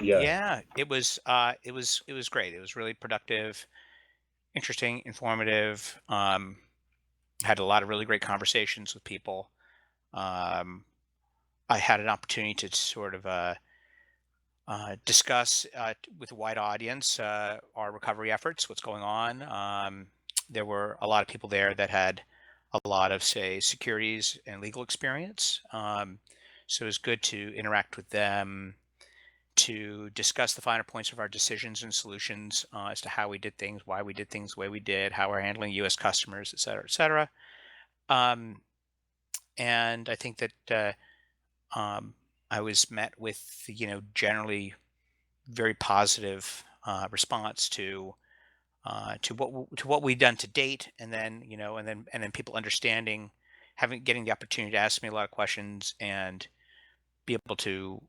Yeah. Yeah, it was great. It was really productive, interesting, informative. Had a lot of really great conversations with people. Um, I had an opportunity to sort of discuss with a wide audience our recovery efforts, what's going on. There were a lot of people there that had a lot of, say, securities and legal experience. So it was good to interact with them to discuss the finer points of our decisions and solutions as to how we did things, why we did things the way we did, how we're handling U.S. customers, et cetera, et cetera. Um, and I think that I was met with, generally very positive response to what we've done to date, and then and then people understanding, having getting the opportunity to ask me a lot of questions and be able to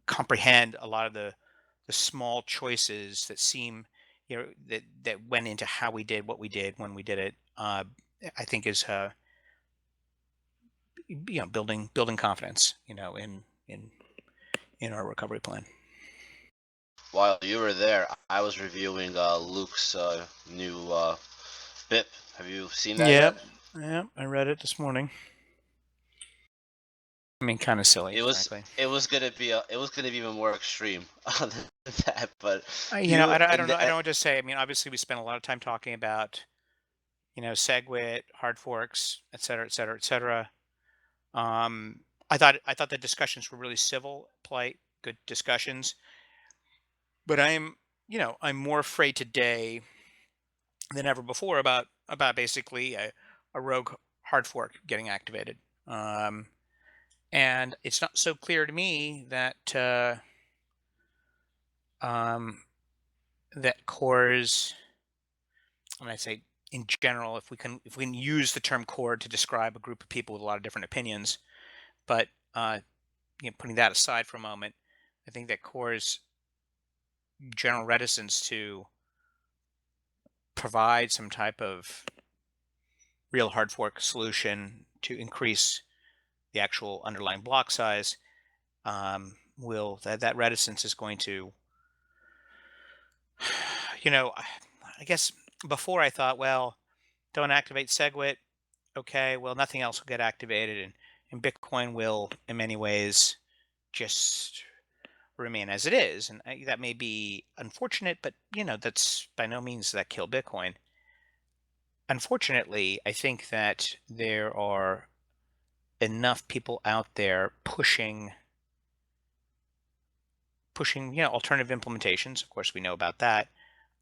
comprehend a lot of the small choices that seem, that went into how we did what we did when we did it. I think is building confidence, in our recovery plan. While you were there, I was reviewing Luke's new BIP. Have you seen that Yep. yet? Yep. I read it this morning. I mean, kind of silly, It was frankly. it was gonna be even more extreme than that. But I you don't, I and don't know. I don't know what to say. I mean, obviously, we spent a lot of time talking about, SegWit, hard forks, et cetera, et cetera, et cetera. I thought the discussions were really civil, polite, good discussions. But I'm more afraid today than ever before about basically a rogue hard fork getting activated. Um, and it's not so clear to me um, that cores, when I say in general, if we can use the term core to describe a group of people with a lot of different opinions, but putting that aside for a moment, I think that core's general reticence to provide some type of real hard fork solution to increase the actual underlying block size, will that reticence is going to, you know, I I guess before I thought, well, don't activate SegWit. Okay, well, nothing else will get activated, and Bitcoin will, in many ways, just remain as it is. And that may be unfortunate, but that's by no means that kill Bitcoin. Unfortunately, I think that there are enough people out there pushing alternative implementations. Of course, we know about that.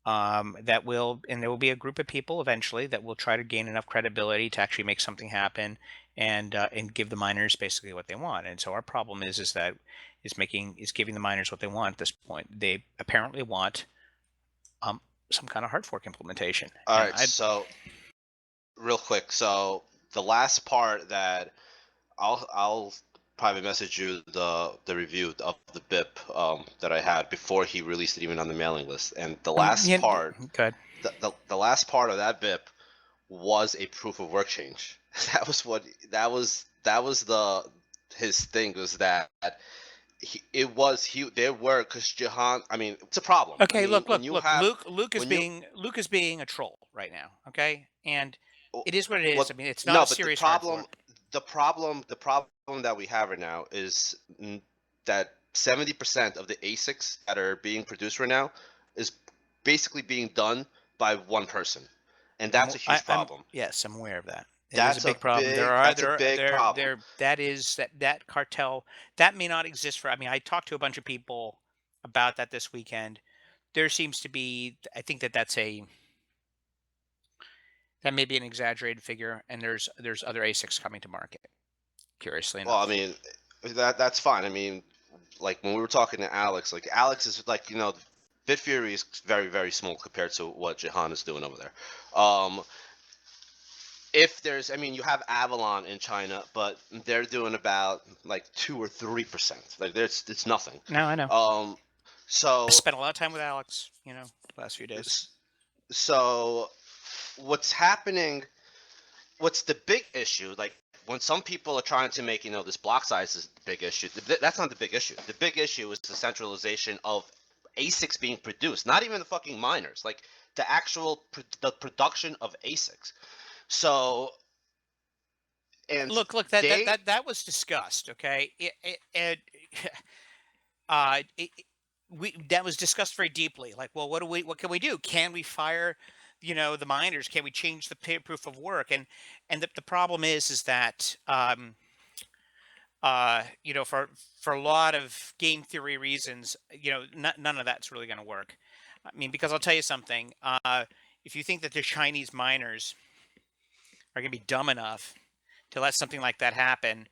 And there will be a group of people eventually that will try to gain enough credibility to actually make something happen, and give the miners basically what they want. And so our problem is giving the miners what they want at this point. They apparently want um, some kind of hard fork implementation, all and right, so real quick, so the last part that I'll private message you the review of the BIP that I had before he released it even on the mailing list. And the last yeah, part, good. the last part of that BIP was a proof of work change. That was the his thing was that there were because Jahan. I mean, it's a problem. I Okay, mean, look, when look, you look. have Luke is when you being a troll right now. Okay, and oh, it is what it is. well, I mean, it's not a no, but the serious hard problem, fork. the problem that we have right now is that 70% of the ASICs that are being produced right now is basically being done by one person, and that's a huge I'm problem. yes, I'm aware of that. It is a That's a big problem. big that's a big problem. That is that cartel that may not exist for. I mean, I talked to a bunch of people about that this weekend. There seems to be. I think that may be an exaggerated figure, and there's other ASICs coming to market. Curiously Well, I enough. mean, that's fine. I mean, like when we were talking to Alex, like Alex is like Bitfury is very small compared to what Jahan is doing over there. If there's, I mean, you have Avalon in China, but they're doing about like 2 or 3%. Like there's it's nothing. No, I know. Um, I so spent a lot of time with Alex. Last few days. so what's happening? What's the big issue? Like when some people are trying to make this block size is the big issue, that's not the big issue. The big issue is the centralization of ASICs being produced, not even the fucking miners, like the actual the production of ASICs. So, and Look, that that they that that was discussed. Okay, we that was discussed very deeply. Like, well, what can we do? Can we fire, the miners? Can we change the pay proof of work? And the problem is that for a lot of game theory reasons, none of that's really going to work. I mean, because I'll tell you something. If you think that the Chinese miners are going to be dumb enough to let something like that happen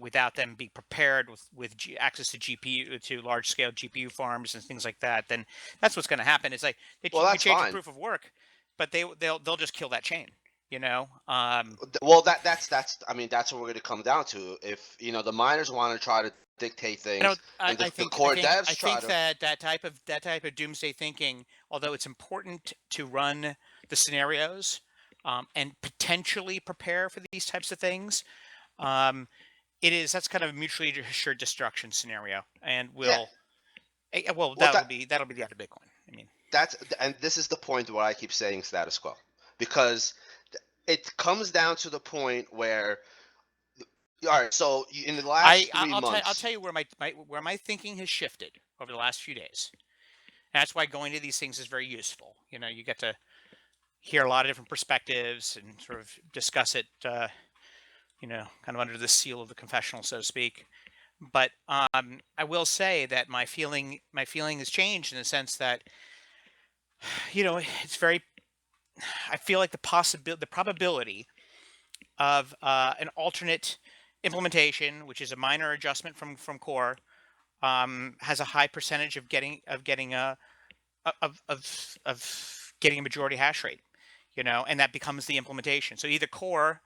without them being prepared with access to GPU, to large scale GPU farms and things like that, then that's what's going to happen. It's like well, you can that's change the fine. proof of work, but they'll just kill that chain. You know, Well, that's I mean, that's what we're going to come down to. If the miners want to try to dictate I don't. things, I, and I the think. I core think. devs I try think to. that that type of doomsday thinking, although it's important to run the scenarios and potentially prepare for these types of things, um, that's kind of a mutually assured destruction scenario, and Yeah. well, Well, that'll be the end of Bitcoin. I mean, and this is the point where I keep saying status quo, because it comes down to the point where, all right, so in the last three I'll months, tell you where my thinking has shifted over the last few days. And that's why going to these things is very useful. You get to hear a lot of different perspectives and sort of discuss it, kind of under the seal of the confessional, so to speak. But I will say that my feeling has changed in the sense that it's very. I feel like the probability of an alternate implementation, which is a minor adjustment from core, has a high percentage of getting getting a majority hash rate, and that becomes the implementation. So either core,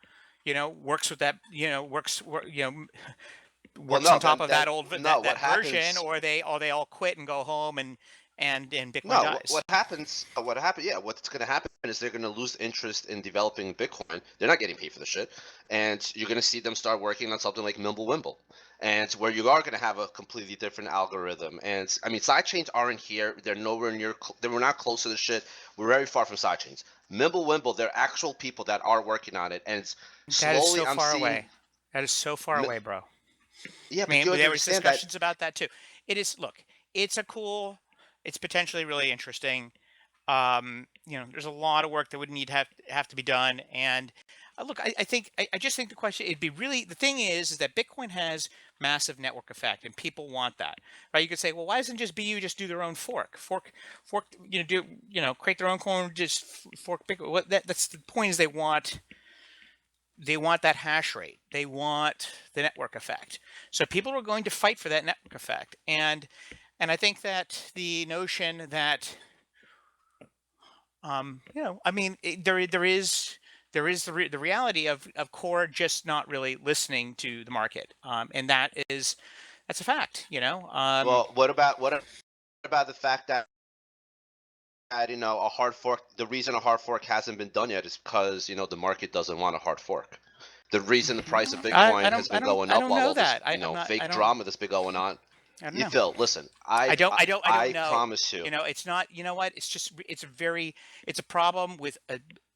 works with that, well, works no, on top of then that old no, what that version, happens? or they all quit and go home and Bitcoin No, dies. what happens? What happened? Yeah, what's going to happen is they're going to lose interest in developing Bitcoin. They're not getting paid for the shit, and you're going to see them start working on something like Mimblewimble, and where you are going to have a completely different algorithm. And I mean, sidechains aren't here; they're nowhere near. We're not close to the shit. We're very far from sidechains. Mimblewimble, they're actual people that are working on it, and That is slowly so I'm far seeing. away. That is so far away, bro. I Yeah, but mean, you there was understand that. discussions about that too. It is look, it's a cool, it's potentially really interesting. There's a lot of work that would need to have to be done. And look, I just think the question, it'd be really, the thing is that Bitcoin has massive network effect, and people want that, right? You could say, well, why doesn't just BU just do their own fork, create their own coin, just fork Bitcoin? That's the point, is they want that hash rate. They want the network effect. So people are going to fight for that network effect. And I think that the notion that I mean, there is the reality of core just not really listening to the market, and that's a fact. Well, what about the fact that a hard fork? The reason a hard fork hasn't been done yet is because the market doesn't want a hard fork. The reason the price of I Bitcoin has don't I been don't going I up don't while know all this that. I'm not fake drama that's been going on. I don't You know. Phil, listen, I don't I know. promise you. It's not. You know what? It's a problem with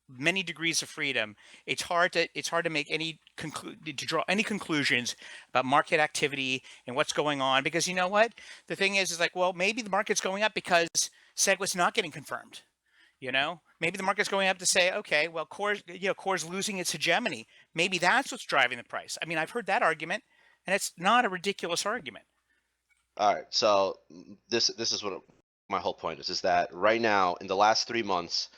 many degrees of freedom. It's hard to make to draw any conclusions about market activity and what's going on, because you know what? The thing is like, well, maybe the market's going up because SegWit's not getting confirmed. Maybe the market's going up to say, okay, well, core's losing its hegemony. Maybe that's what's driving the price. I mean, I've heard that argument, and it's not a ridiculous argument. All right, so this is what my whole point is that right now in the last 3 months,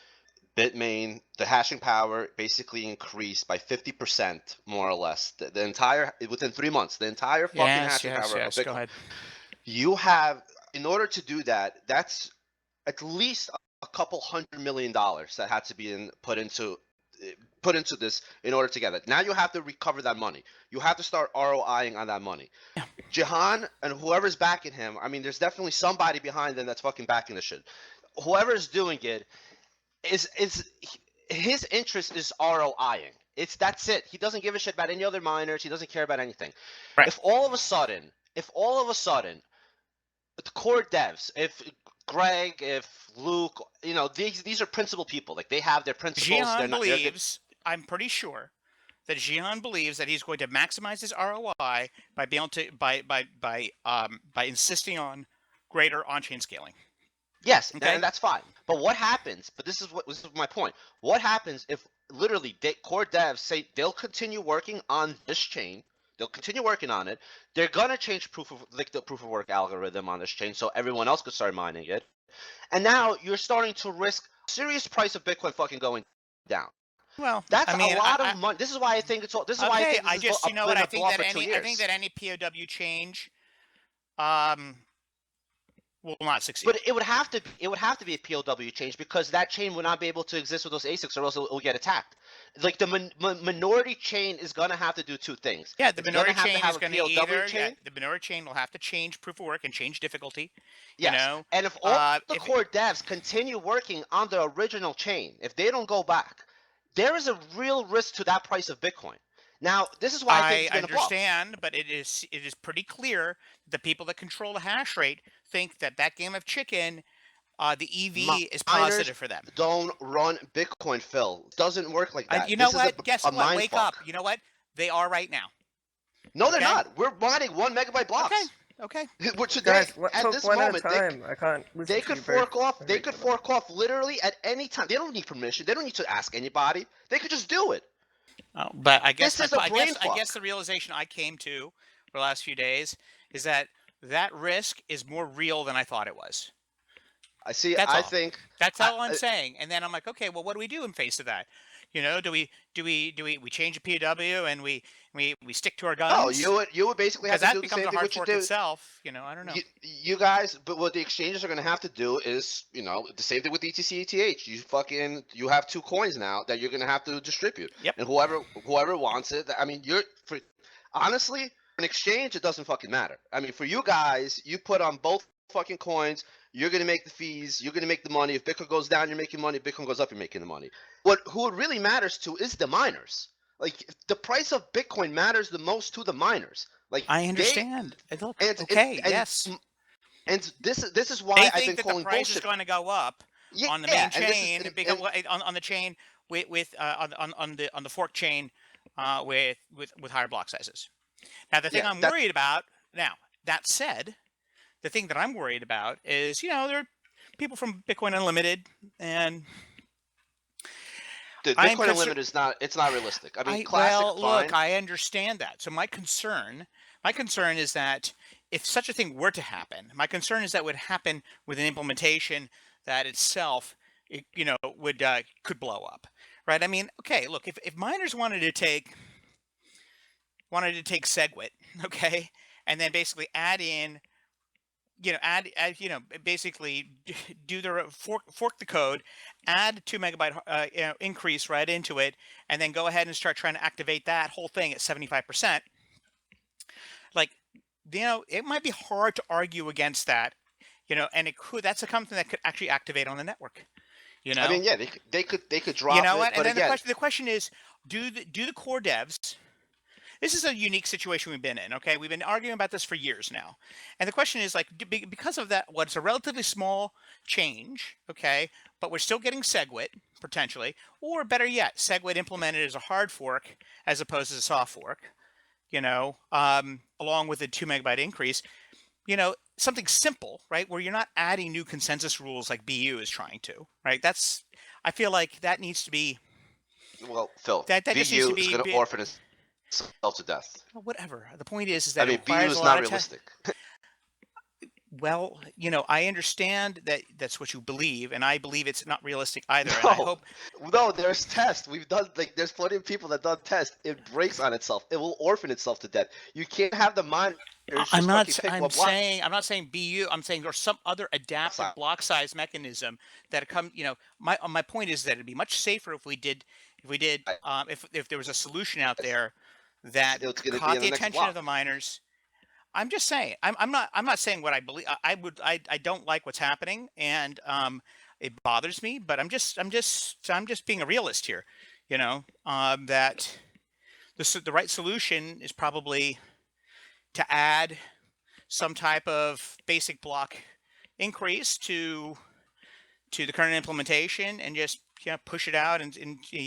Bitmain, the hashing power basically increased by 50% more or less. The entire within 3 months, the entire fucking Yes, hashing yes, power of yes. Go Bitcoin. ahead. You have, in order to do that, that's at least a couple $100 million that had to be put into this in order to get it. Now you have to recover that money. You have to start ROIing on that money. Yeah. Jahan and whoever's backing him, I mean, there's definitely somebody behind them that's fucking backing the shit. Whoever's doing it is his interest is ROIing. That's it. He doesn't give a shit about any other miners. He doesn't care about anything. Right. If all of a sudden, the core devs, if Greg, if Luke, these are principal people. Like they have their principles. They're Jihan not. They're good. believes, I'm pretty sure that Jihan believes that he's going to maximize his ROI by being able to by insisting on greater on-chain scaling. Yes, Okay. and that's fine. But what happens? But this is my point. What happens if literally core devs say they'll continue working on this chain? They'll continue working on it. They're gonna change the proof of work algorithm on this chain, so everyone else could start mining it. And now you're starting to risk serious price of Bitcoin fucking going down. Well, That's I mean, a lot of money. This is why I think it's all. This is why I okay. think this I has just, you know what? been I a think bluff that for 2 any, I think years. that any POW change, will not succeed. But it would have to be a POW change because that chain would not be able to exist with those ASICs, or else it will get attacked. Like the minority chain is gonna have to do 2 things. Yeah, the It's gonna minority have to chain have is a going to POW either, chain. the minority chain will have to change proof of work and change difficulty. Yes. You know, And if all the if core devs continue working on the original chain, if they don't go back, there is a real risk to that price of Bitcoin. Now, this is why I think I it's been a bluff. understand, but it is pretty clear the people that control the hash rate think that that game of chicken, the EV is Miners positive for them. don't run Bitcoin, Phil. It doesn't work like that. You know This what? is Guess a what? mind Wake fuck. up. You know what? They are right now. No, they're Okay? not. We're mining 1 megabyte blocks. Okay. Which today, Guys, at talk this one at a moment, time. I can't listen they to could you very. fork off. They very could well. fork off literally at any time. They don't need permission. They don't need to ask anybody. They could just do it. But I guess This is a brain I guess fuck. the realization I came to for the last few days is that that risk is more real than I thought it was. I see. That's I all. think. That's all I'm saying. And then I'm like, okay, well, what do we do in face of that? You know, do we change a PW and we stick to our No, guns? you would basically have Because to that do the becomes same a thing hard what you fork do. itself. You know, I don't know. You guys, but what the exchanges are going to have to do is, the same thing with ETC ETH. You have 2 coins now that you're going to have to distribute. Yep. And whoever wants it, I mean, honestly, an exchange, it doesn't fucking matter. I mean, for you guys, you put on both fucking coins, you're going to make the fees, you're going to make the money. If Bitcoin goes down, you're making money. If Bitcoin goes up, you're making the money. Who it really matters to is the miners. Like, the price of Bitcoin matters the most to the miners. Like, I understand. Look, and okay, yes. And this is why They I've think been that the calling price bullshit. is going to go up on the Yeah, main and this is chain because on the chain with on the fork chain with higher block sizes. Now the thing I'm worried about. Now that said, the thing that I'm worried about is there are people from Bitcoin Unlimited and Dude, Bitcoin Unlimited is not. It's not realistic. I mean, classic. Well, look, I understand that. So my concern is that if such a thing were to happen, my concern is that would happen with an implementation that itself, would could blow up, right? I mean, okay, look, if miners wanted to take SegWit, okay, and then basically add in basically do the fork the code, add 2 megabyte increase right into it, and then go ahead and start trying to activate that whole thing at 75%. Like, it might be hard to argue against that, and that's something that could actually activate on the network. I mean, yeah, they could drop. You know what? And then again, the question is, do the core devs? This is a unique situation we've been in, okay? We've been arguing about this for years now. And the question is, like, because of that, what's a relatively small change, okay, but we're still getting SegWit, potentially, or better yet, SegWit implemented as a hard fork as opposed to a soft fork, along with a 2 megabyte increase, something simple, right, where you're not adding new consensus rules like BU is trying to, right? I feel like that needs to be... Well, Phil, that just needs to be... is going to orphan itself to death. Whatever. The point is that I mean, it requires BU is a lot not of realistic. Well, I understand that that's what you believe, and I believe it's not realistic either. No, and I hope... no, there's tests. We've done there's plenty of people that done tests. It breaks on itself. It will orphan itself to death. You can't have the miners. I'm not saying BU. I'm saying there's some other adaptive block size mechanism that come. My point is that it'd be much safer if if there was a solution out there that caught the attention of the miners. I'm just saying. I'm not saying what I believe. I don't like what's happening, and it bothers me. But I'm just being a realist here. that the right solution is probably to add some type of basic block increase to the current implementation and just push it out and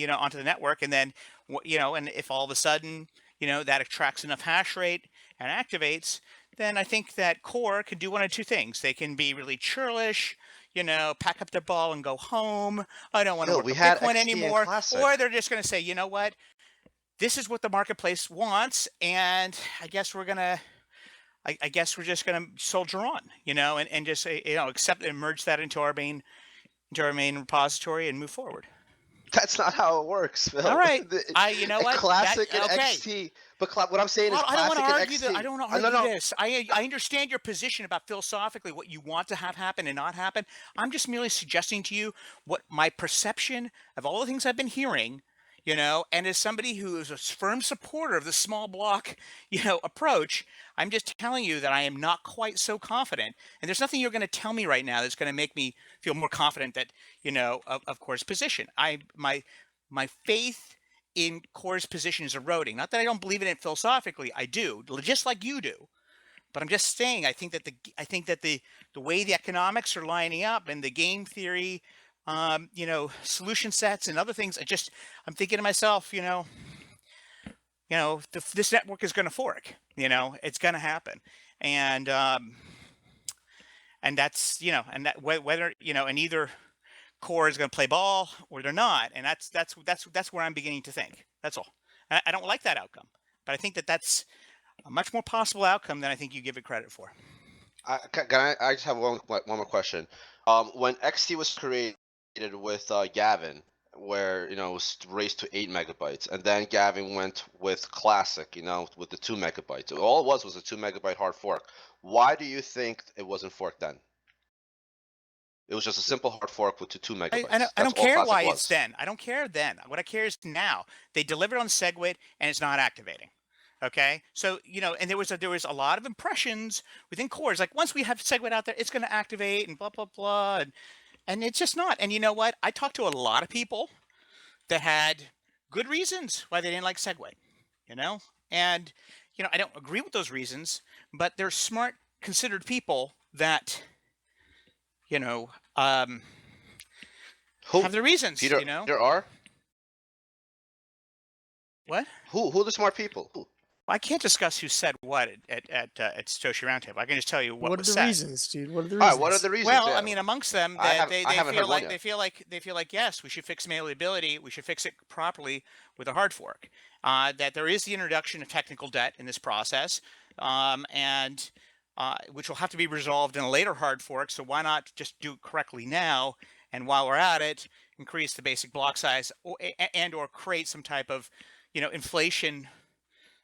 onto the network. And then and if all of a sudden that attracts enough hash rate and activates, then I think that core can do one of two things. They can be really churlish, pack up their ball and go home. I don't want to Phil, work we with had Bitcoin XT and anymore. Classic. Or they're just going to say, you know what, this is what the marketplace wants, and I guess we're gonna I guess we're just going to soldier on, and just accept and merge that into our main repository and move forward. That's not how it works, All Phil. right. You know what? Classic and Okay. XT, but what I'm saying is I don't want to Classic and argue XT. I don't want to No, argue no. this. I understand your position about philosophically what you want to have happen and not happen. I'm just merely suggesting to you what my perception of all the things I've been hearing, and as somebody who is a firm supporter of the small block, approach, I'm just telling you that I am not quite so confident. And there's nothing you're going to tell me right now that's going to make me feel more confident that, of course, position. My faith in Core's position is eroding. Not that I don't believe in it philosophically, I do, just like you do. But I'm just saying, I think that the way the economics are lining up and the game theory, solution sets and other things, I'm thinking to myself, this network is going to fork. It's going to happen, and that's and that whether and either Core is going to play ball or they're not, and that's where I'm beginning to think. That's all. I don't like that outcome, but I think that that's a much more possible outcome than I think you give it credit for. I just have one more question. When XT was created with Gavin, where it was raised to 8 MB, and then Gavin went with Classic, with the 2 MB. All it was a 2 MB hard fork. Why do you think it wasn't forked then? It was just a simple hard fork with 2 MB. I That's don't all care Classic why was. it's then. I don't care then. What I care is now. They delivered on SegWit and it's not activating. Okay, so and there was a lot of impressions within cores. Like once we have SegWit out there, it's going to activate and blah blah blah, and it's just not. And you know what? I talked to a lot of people that had good reasons why they didn't like SegWit. And I don't agree with those reasons, but they're smart, considered people that Who? have their reasons. Peter, Peter R. What? Who are the smart people? Who? I can't discuss who said what at Satoshi Roundtable. I can just tell you what was are the said. reasons, dude? What are the All reasons? right, what are the reasons? Well, Yeah. I mean, amongst them, I that they haven't feel heard one like yet. they feel like yes, we should fix malleability. We should fix it properly with a hard fork. That there is the introduction of technical debt in this process, and which will have to be resolved in a later hard fork. So why not just do it correctly now? And while we're at it, increase the basic block size, or create some type of inflation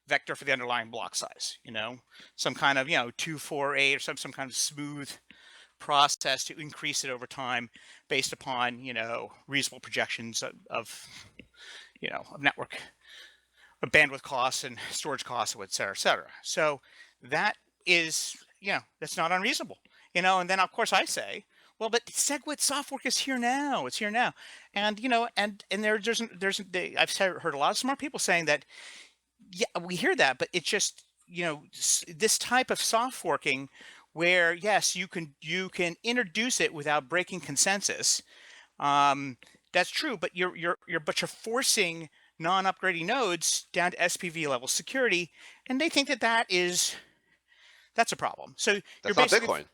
vector for the underlying block size, some kind of 248 or some kind of smooth process to increase it over time based upon reasonable projections of network of bandwidth costs and storage costs, et cetera, et cetera. So that is that's not unreasonable. And then of course I say, well, but SegWit software is here now. It's here now, and there's I've heard a lot of smart people saying that. Yeah, we hear that, but it's just this type of soft forking where yes, you can introduce it without breaking consensus. That's true, but you're forcing non-upgrading nodes down to SPV level security, and they think that's a problem. So That's you're not basically Bitcoin.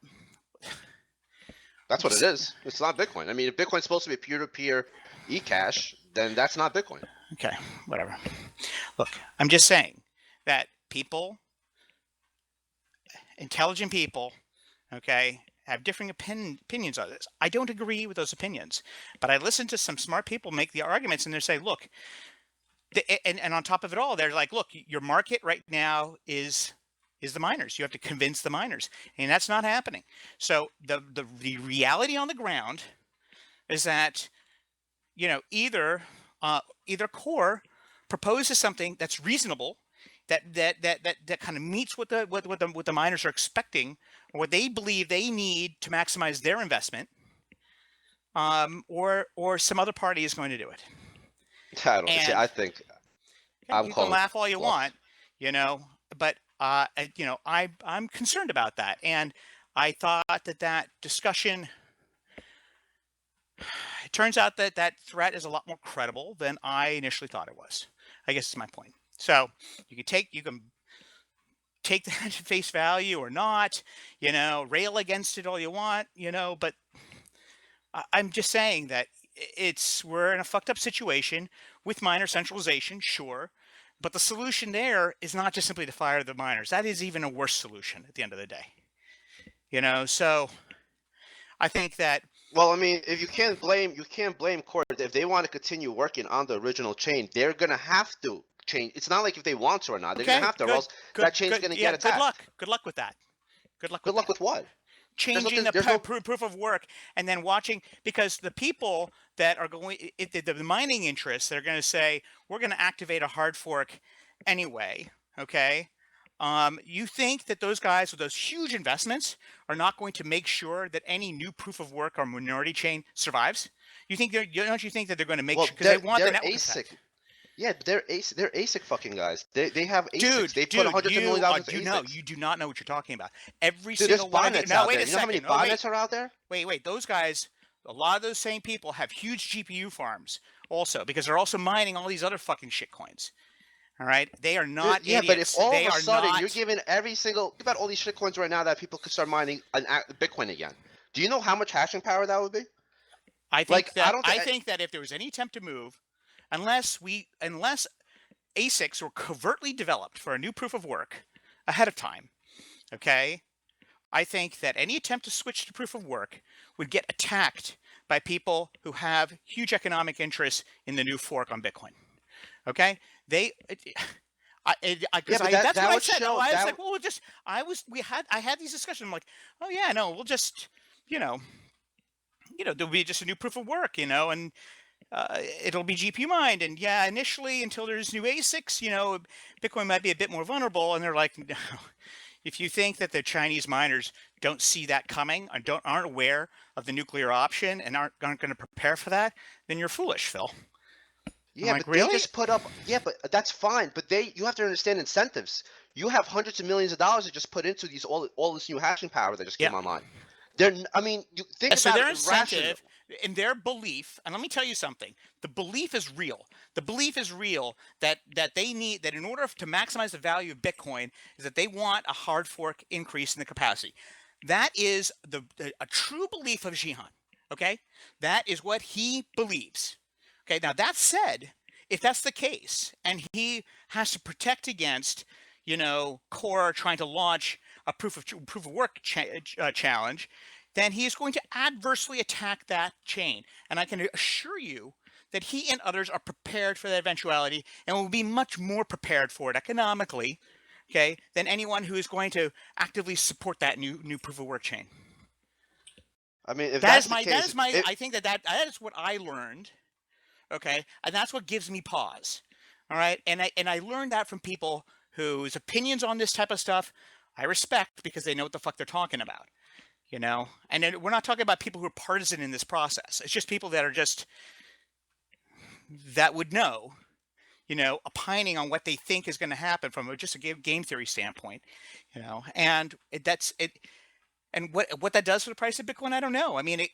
That's what it is. It's not Bitcoin. I mean, if Bitcoin's supposed to be peer-to-peer eCash, then that's not Bitcoin. Okay, whatever. Look, I'm just saying that intelligent people, okay, have differing opinions on this. I don't agree with those opinions, but I listen to some smart people make the arguments, and they say, look, and on top of it all, they're like, look, your market right now is the miners. You have to convince the miners, and that's not happening. So the reality on the ground is that either Core proposes something that's reasonable, that kind of meets what the miners are expecting, or what they believe they need to maximize their investment, or some other party is going to do it. I don't see. And I think okay, I'm you can calling laugh all you bluff. want, but I'm concerned about that. And I thought that discussion, it turns out that threat is a lot more credible than I initially thought it was. I guess is my point. So you can take that at face value or not, rail against it all you want, but I'm just saying that we're in a fucked up situation with miner centralization, sure, but the solution there is not just simply to fire the miners. That is even a worse solution at the end of the day. So I think that Well, I mean, if you can't blame Core. If they want to continue working on the original chain, they're gonna have to change. It's not like if they want to or not. They're gonna okay, have to, or good, else good, that chain's good. gonna Yeah, get good attacked. luck. Good luck with that. Good luck with Good luck that. with what? There's Changing nothing. the There's no. proof of work and then watching, because the people that are going, the mining interests, they're going to say we're going to activate a hard fork anyway. Okay. You think that those guys with those huge investments are not going to make sure that any new proof of work or minority chain survives? Don't you think that they're going to make Well, sure, because they they're want the they're network ASIC. effect? Yeah, they're ASIC fucking guys. They have ASICs. Dude, They put dude, hundreds of millions dollars into ASICs. you do not know what you're talking about. Every Dude, there's single one of the, botnets no, out wait there. a You know how many second. Oh, wait. botnets are out there? Wait, those guys, a lot of those same people have huge GPU farms also, because they're also mining all these other fucking shit coins. All right? They are Dude, not yeah, but if idiots. all of They a are sudden you're not. giving every single, think about all these shitcoins right now that people could start mining Bitcoin again. Do you know how much hashing power that would be? Like, I don't think. I think that if there was any attempt to move, unless ASICs were covertly developed for a new proof of work ahead of time, okay? I think that any attempt to switch to proof of work would get attacked by people who have huge economic interests in the new fork on Bitcoin. Okay, they, Yeah, because but I that that's what that I would said. Oh, show I was that. like, well, I had these discussions. I'm like, oh yeah, no, we'll just, you know, there'll be just a new proof of work, and it'll be GPU mined, and yeah, initially until there's new ASICs, Bitcoin might be a bit more vulnerable. And they're like, no. If you think that the Chinese miners don't see that coming and aren't aware of the nuclear option and aren't going to prepare for that, then you're foolish, Phil. I'm Yeah, like, but they really? just put up. Yeah, but that's fine. But you have to understand incentives. You have hundreds of millions of dollars to just put into these all this new hashing power that just Yeah. came online. I mean, you think So about it their rational. incentive in their belief, and let me tell you something, the belief is real. The belief is real that they need, that in order to maximize the value of Bitcoin, is that they want a hard fork increase in the capacity. That is a true belief of Jihan. Okay, that is what he believes. Okay, now that said, if that's the case, and he has to protect against, Core trying to launch a proof of work challenge, then he is going to adversely attack that chain. And I can assure you that he and others are prepared for that eventuality and will be much more prepared for it economically, okay, than anyone who is going to actively support that new proof of work chain. I mean, if That that's is the my that case, is my I think that is what I learned, okay? And that's what gives me pause. All right? And I learned that from people whose opinions on this type of stuff I respect, because they know what the fuck they're talking about. And then we're not talking about people who are partisan in this process. It's just people that are just, that would know, opining on what they think is going to happen from just a game theory standpoint. And that's it. And what that does for the price of Bitcoin, I don't know. I mean,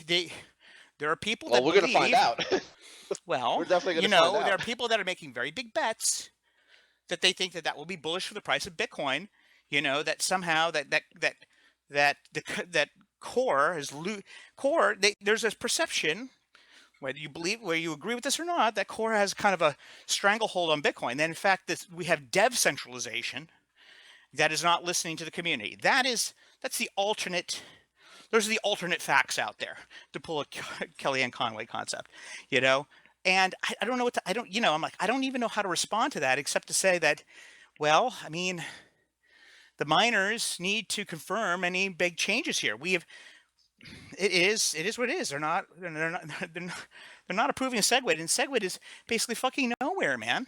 there are people well, that we're gonna find believe, out. well, We're definitely gonna find there out. are people that are making very big bets that they think that will be bullish for the price of Bitcoin. That somehow that core is core. There's this perception, whether you agree with this or not, that core has kind of a stranglehold on Bitcoin. Then in fact, we have dev centralization that is not listening to the community. That's the alternate. Those are the alternate facts out there, to pull a Kellyanne Conway concept, And I don't know what to, I don't, I'm like, I don't even know how to respond to that, except to say that, well, I mean, the miners need to confirm any big changes here. It is what it is. They're not approving a SegWit, and SegWit is basically fucking nowhere, man.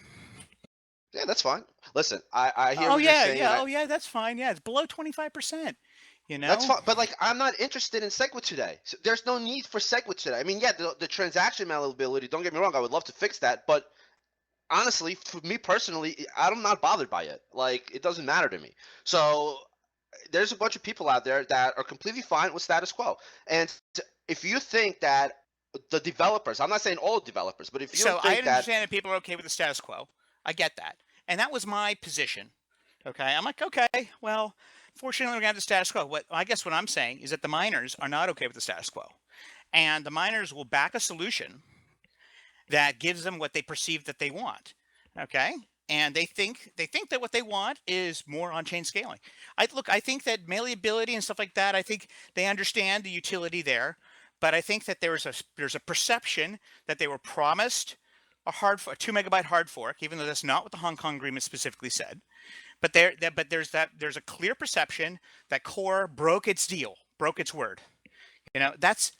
Yeah, that's fine. Listen, I hear Oh what you're yeah, saying, and yeah, oh yeah, that's fine. Yeah, it's below 25%. You That's know? fine, but like I'm not interested in SegWit today. So there's no need for SegWit today. I mean, yeah, the transaction malleability. Don't get me wrong, I would love to fix that, but honestly, for me personally, I'm not bothered by it. Like it doesn't matter to me. So there's a bunch of people out there that are completely fine with status quo. And if you think that the developers, I'm not saying all developers, but if you So I think that understand that people are okay with the status quo. I get that. And that was my position. Okay. I'm like, okay, well, fortunately, we're going to have the status quo. I guess what I'm saying is that the miners are not okay with the status quo. And the miners will back a solution that gives them what they perceive that they want. Okay. And they think that what they want is more on-chain scaling. I think that malleability and stuff like that, I think they understand the utility there, but I think that there's a perception that they were promised a 2 megabyte hard fork, even though that's not what the Hong Kong agreement specifically said. But there's a clear perception that Core broke its deal, broke its word. That's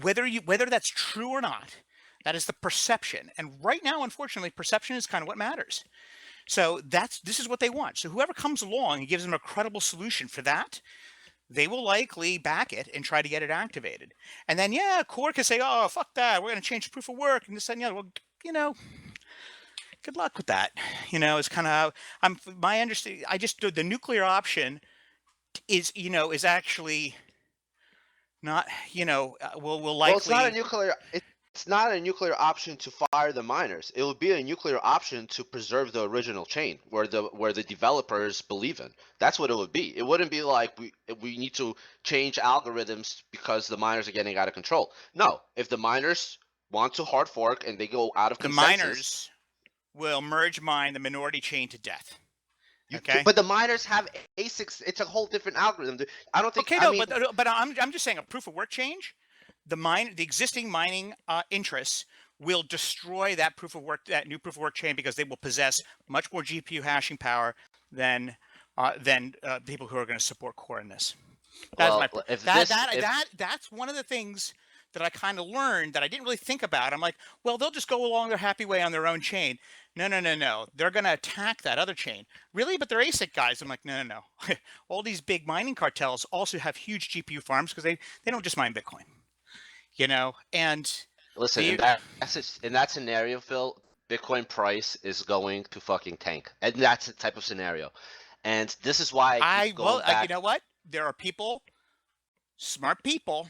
whether that's true or not. That is the perception. And right now, unfortunately, perception is kind of what matters. So this is what they want. So whoever comes along and gives them a credible solution for that, they will likely back it and try to get it activated. And then, yeah, Core can say, oh, fuck that. We're going to change proof of work and this and the other. Well, good luck with that. It's kind of my understanding. I just the nuclear option is actually not, will well, it's not a likely nuclear. It's not a nuclear option to fire the miners. It would be a nuclear option to preserve the original chain where the developers believe in. That's what it would be. It wouldn't be like we need to change algorithms because the miners are getting out of control. No, if the miners want to hard fork and they go out of the consensus, miners will merge mine the minority chain to death. Okay. but the miners have ASICs. It's a whole different algorithm. I don't think. Okay. I No, mean, but I'm just saying a proof of work change. The existing mining interests will destroy that new proof of work chain because they will possess much more GPU hashing power than people who are going to support Core in this. That's my well, if that this that if that that's one of the things that I kind of learned that I didn't really think about. I'm like, well, they'll just go along their happy way on their own chain. No, no, no, no. They're going to attack that other chain. Really? But they're ASIC guys. I'm like, no, no, no. All these big mining cartels also have huge GPU farms because they don't just mine Bitcoin. And Listen, the in that scenario, Phil, Bitcoin price is going to fucking tank, and that's the type of scenario. And this is why I keep going you back. know what? There are smart people,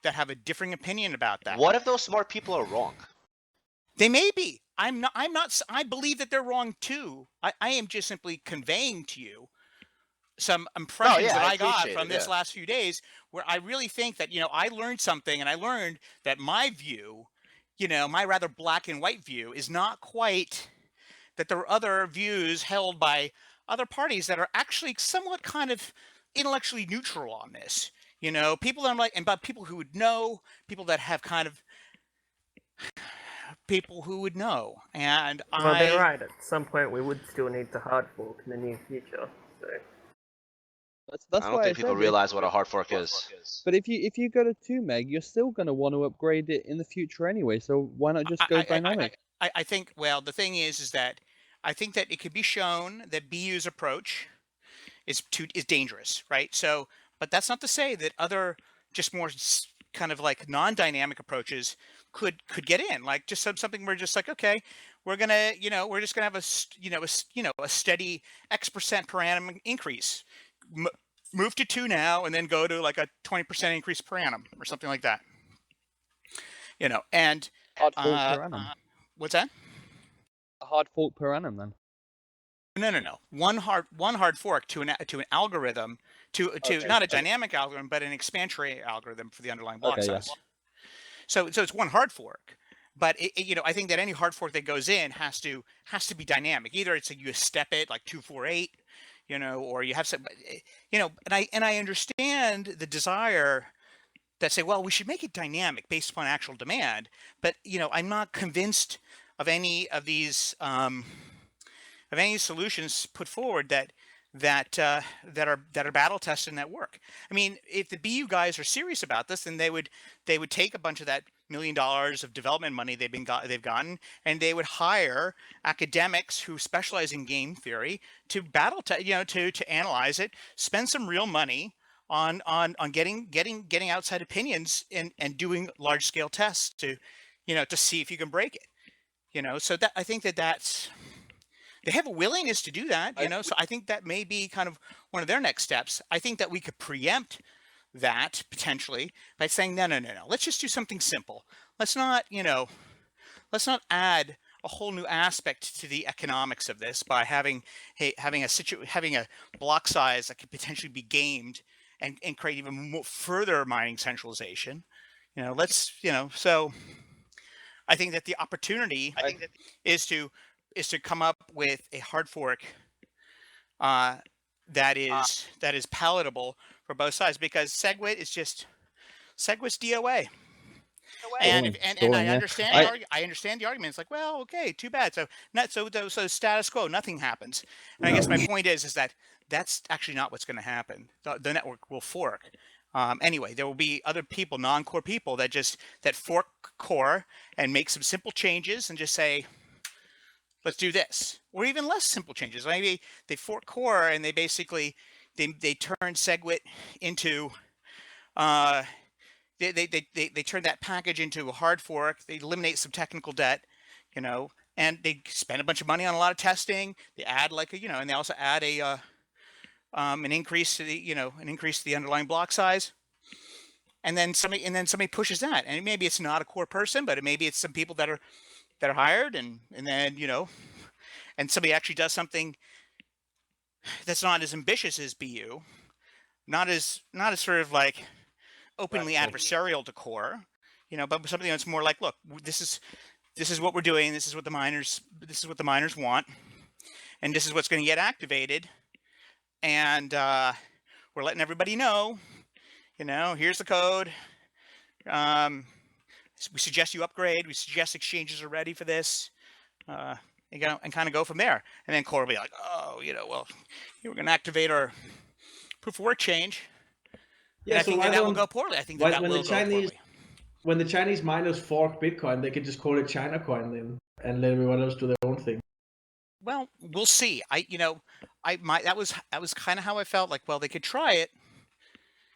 that have a differing opinion about that. What if those smart people are wrong? They may be. I'm not. I'm not. I believe that they're wrong too. I am just simply conveying to you some No, impressions yeah, that I I got appreciate from it. this Yeah. last few days, where I really think that I learned something, and I learned that my view, my rather black and white view, is not quite that there are other views held by other parties that are actually somewhat kind of intellectually neutral on this. People that I'm like, and but people who would know, people that have kind of people who would know, and Well, they're right. At some point, we would still need to hard fork in the near future. So That's I don't why I think people said realize what a hard fork is. But if you go to 2 meg, you're still going to want to upgrade it in the future anyway. So why not just go dynamic? I think. Well, the thing is that I think that it could be shown that BU's approach is dangerous, right? So, but that's not to say that other just more kind of like non-dynamic approaches could get in, like just something we're just like, okay, we're just gonna have a steady X% per annum increase. Move to 2 now, and then go to like a 20% increase per annum or something like that. And Hard fork per annum. what's that? A hard fork per annum then. No. One hard fork to an algorithm, to not a dynamic algorithm, but an expansionary algorithm for the underlying block size. So it's one hard fork, but I think that any hard fork that goes in has to be dynamic. Either you step it like 248, or you have some, and I understand the desire that say, well, we should make it dynamic based upon actual demand, but I'm not convinced of any of these. Of any solutions put forward that are battle tested and that work. I mean, if the BU guys are serious about this, then they would take a bunch of that $1 million of development money they've gotten, and they would hire academics who specialize in game theory to to analyze it, spend some real money on getting outside opinions and doing large scale tests to, to see if you can break it. So that I think that's they have a willingness to do that. So I think that may be kind of one of their next steps. I think that we could preempt that potentially by saying no, let's just do something simple. Let's not add a whole new aspect to the economics of this by having a block size that could potentially be gamed and create even more further mining centralization. So I think that the opportunity is to come up with a hard fork that is palatable for both sides, because SegWit is DOA. And I understand I understand the argument. It's like, well, okay, too bad. So status quo, nothing happens. And I guess my point is that that's actually not what's going to happen. The network will fork. Anyway, there will be other people, non-core people, that fork core and make some simple changes and just say, let's do this, or even less simple changes. Maybe they fork core and they basically they turn SegWit into they turn that package into a hard fork. They eliminate some technical debt, and they spend a bunch of money on a lot of testing. They add and they also add an increase to the underlying block size. And then somebody pushes that, and maybe it's not a core person, but maybe it's some people that are hired, and then and somebody actually does something that's not as ambitious as BU, not as sort of like openly adversarial to core, but something that's more like, look, this is what we're doing. This is what the miners want, and this is what's going to get activated, and we're letting everybody know. Here's the code. We suggest you upgrade. We suggest exchanges are ready for this. And kind of go from there. And then core will be like, oh, we're going to activate our proof of work change. Yeah, I think that will go poorly. I think that will go poorly. When the Chinese miners fork Bitcoin, they can just call it China Coin then and let everyone else do their own thing. Well, we'll see. That was kind of how I felt. Like, well, they could try it.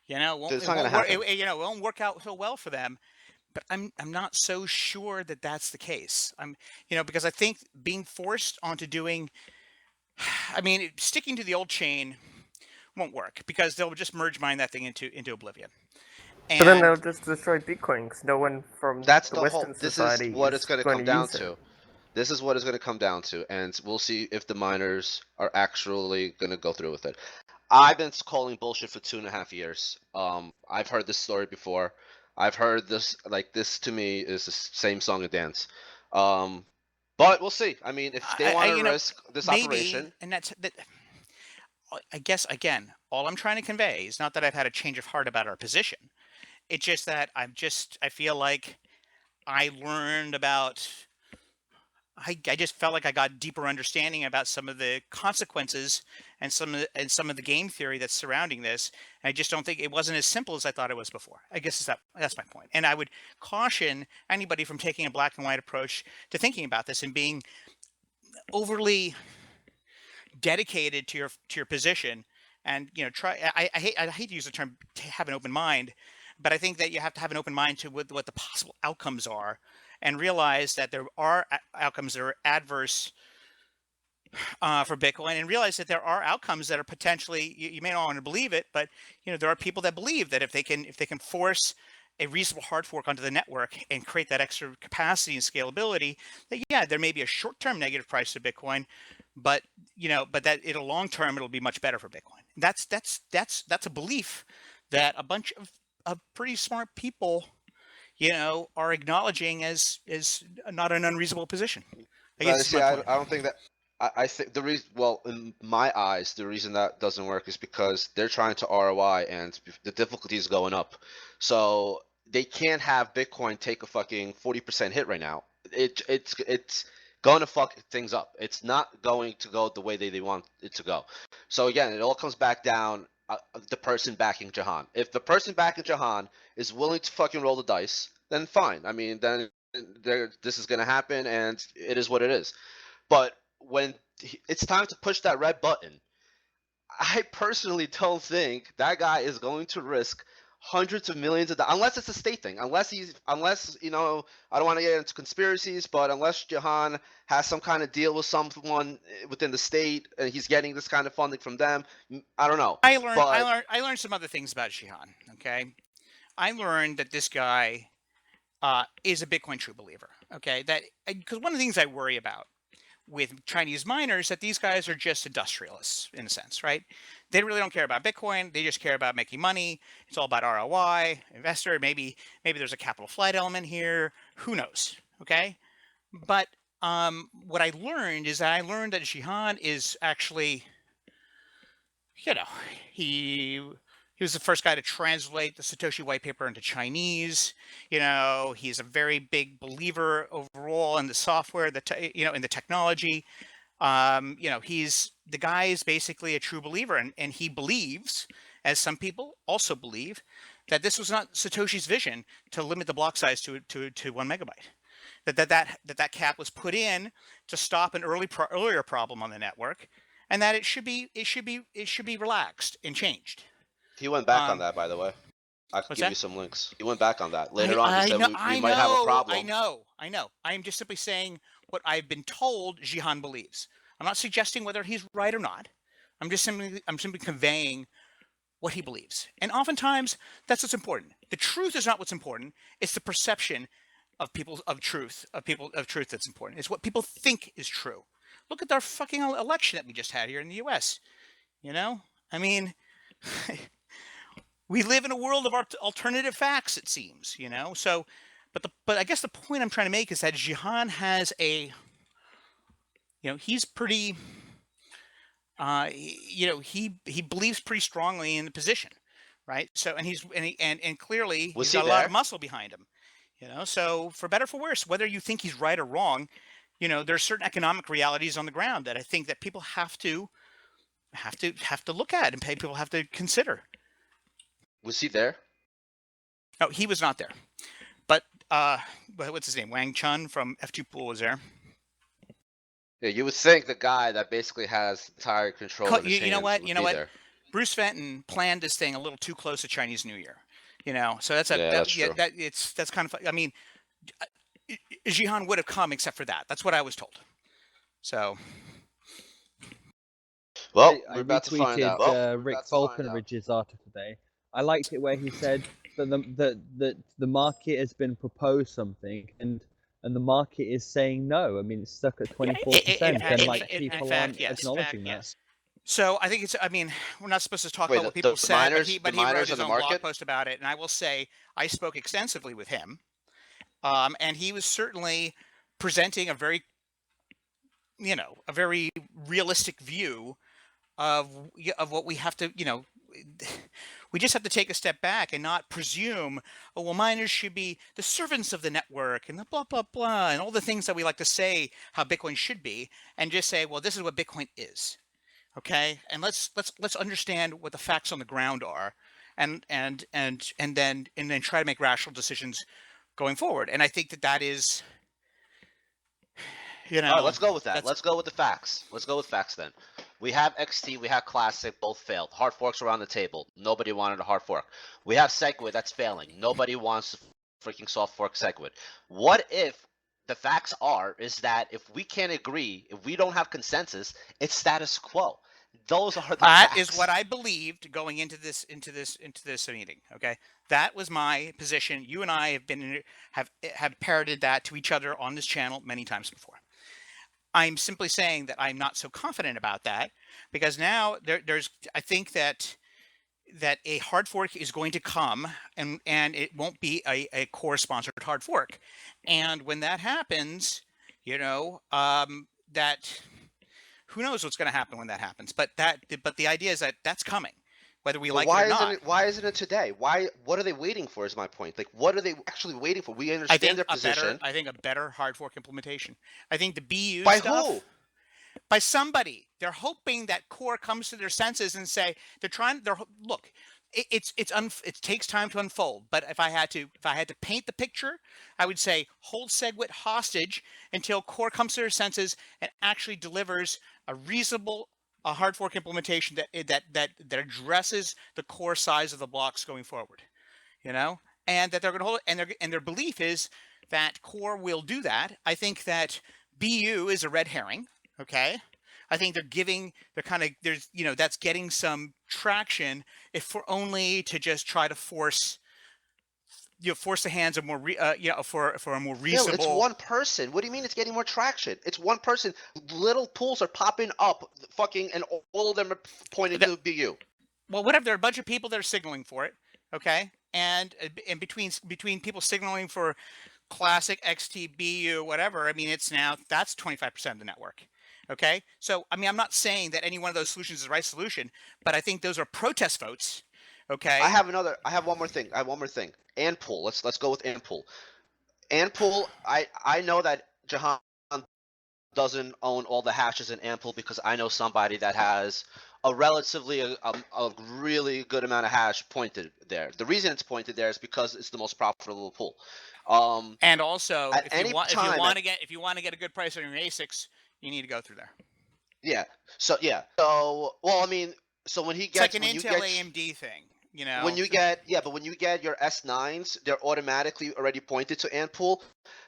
It won't work out so well for them. But I'm not so sure that that's the case. Because I think being forced onto sticking to the old chain won't work, because they'll just merge mine that thing into oblivion. But then they'll just destroy Bitcoin, because no one from That's the the Western whole. This society is what it's going to come down to. it. This is what it's going to come down to, and we'll see if the miners are actually going to go through with it. I've been calling bullshit for 2.5 years. I've heard this story before. I've heard this, this to me is the same song and dance. But we'll see. I mean, if they want to risk this operation, and that. I guess again, all I'm trying to convey is not that I've had a change of heart about our position. It's just that I feel like I learned about. I just felt like I got deeper understanding about some of the consequences and some of the game theory that's surrounding this. And I just don't think it wasn't as simple as I thought it was before. I guess that's my point. And I would caution anybody from taking a black and white approach to thinking about this and being overly dedicated to your position. And try. I hate to use the term to have an open mind, but I think that you have to have an open mind to what the possible outcomes are, and realize that there are outcomes that are adverse for Bitcoin, and realize that there are outcomes that are potentially, you may not want to believe it, but there are people that believe that if they can force a reasonable hard fork onto the network and create that extra capacity and scalability, that there may be a short-term negative price to Bitcoin, but that in a long term it'll be much better for Bitcoin. That's a belief that a bunch of pretty smart people are acknowledging as not an unreasonable position. I don't think that. I think the reason, in my eyes, the reason that doesn't work is because they're trying to ROI and the difficulty is going up. So they can't have Bitcoin take a fucking 40% hit right now. It's going to fuck things up. It's not going to go the way they want it to go. So again, it all comes back down the person backing Jahan. If the person backing Jahan is willing to fucking roll the dice, then fine. I mean, then this is going to happen, and it is what it is. But when it's time to push that red button, I personally don't think that guy is going to risk hundreds of millions of dollars unless it's a state thing. Unless I don't want to get into conspiracies, but unless Jahan has some kind of deal with someone within the state and he's getting this kind of funding from them, I don't know. I learned some other things about Jihan. Okay, I learned that this guy is a Bitcoin true believer. Okay, that because one of the things I worry about with Chinese miners that these guys are just industrialists in a sense, right? They really don't care about Bitcoin. They just care about making money. It's all about ROI, investor. Maybe there's a capital flight element here. Who knows? Okay, but what I learned is that Jihan is actually, he was the first guy to translate the Satoshi white paper into Chinese. He's a very big believer overall in the software, in the technology. He's the guy is basically a true believer, and he believes, as some people also believe, that this was not Satoshi's vision to limit the block size to 1 megabyte. That cap was put in to stop an earlier problem on the network, and that it should be relaxed and changed. He went back on that, by the way. I could give you some links. He went back on that later on. He said we might have a problem. I know. I am just simply saying what I've been told Jihan believes. I'm not suggesting whether he's right or not. I'm simply conveying what he believes. And oftentimes that's what's important. The truth is not what's important. It's the perception of truth that's important. It's what people think is true. Look at our fucking election that we just had here in the US. I mean, we live in a world of alternative facts, it seems, So, but I guess the point I'm trying to make is that Jihan has he's pretty, he believes pretty strongly in the position, right? So, and clearly he's got a lot of muscle behind him, So, for better or for worse, whether you think he's right or wrong, there's certain economic realities on the ground that I think that people have to look at and people have to consider. Was he there? No, he was not there. But what's his name? Wang Chun from F2 Pool was there. Yeah, you would think the guy that basically has entire control of his hands You know what? There. Bruce Fenton planned this thing a little too close to Chinese New Year. So that's true. That's kind of. I mean, Jihan would have come except for that. That's what I was told. So. Well, we're about to find out. Rick Falconridge's article today. I liked it where he said that the market has been proposed something and the market is saying no. I mean, it's stuck at 24%, and people aren't acknowledging that. So I think we're not supposed to talk about what people said, but he wrote his own blog post about it, and I will say I spoke extensively with him, and he was certainly presenting a very realistic view of what we have to, we just have to take a step back and not presume, miners should be the servants of the network and the blah, blah, blah, and all the things that we like to say how Bitcoin should be, and just say, well, this is what Bitcoin is. Okay. And let's understand what the facts on the ground are and then try to make rational decisions going forward. And I think that is, all right, let's go with that. Let's go with the facts. Let's go with facts then. We have XT, we have Classic, both failed. Hard forks were on the table. Nobody wanted a hard fork. We have SegWit, that's failing. Nobody wants to freaking soft fork SegWit. What if the facts is that if we can't agree, if we don't have consensus, it's status quo. Those are the facts. That is what I believed going into this meeting. Okay, that was my position. You and I have parroted that to each other on this channel many times before. I'm simply saying that I'm not so confident about that because now I think that a hard fork is going to come and it won't be a core sponsored hard fork. And when that happens, that who knows what's going to happen when that happens. But the idea is that that's coming, whether we like it or not. Why isn't it today? What are they waiting for is my point. Like, what are they actually waiting for? We understand their position. I think a better hard fork implementation. I think the BU By stuff. Who? By somebody. They're hoping that Core comes to their senses and say look. It takes time to unfold. But if I had to paint the picture, I would say hold SegWit hostage until Core comes to their senses and actually delivers a reasonable a hard fork implementation that addresses the core size of the blocks going forward, and that they're going to hold it, and their belief is that core will do that. I think that BU is a red herring. Okay. I think that's getting some traction if for only to just try to force the hands of more for a more Phil, reasonable. it's one person. What do you mean it's getting more traction? It's one person. Little pools are popping up, and all of them are pointing to BU. Well, whatever. There are a bunch of people that are signaling for it. Okay, and between people signaling for classic XT, BU, whatever. I mean, that's 25% of the network. Okay, so I mean, I'm not saying that any one of those solutions is the right solution, but I think those are protest votes. Okay. I have one more thing. Antpool. Let's go with Antpool. Antpool. I know that Jahan doesn't own all the hashes in Antpool because I know somebody that has a really good amount of hash pointed there. The reason it's pointed there is because it's the most profitable pool. And also, if you want to get a good price on your ASICs, you need to go through there. Yeah. So well, I mean, so when he gets it's like an Intel AMD thing, When you get your S9s, they're automatically already pointed to Antpool,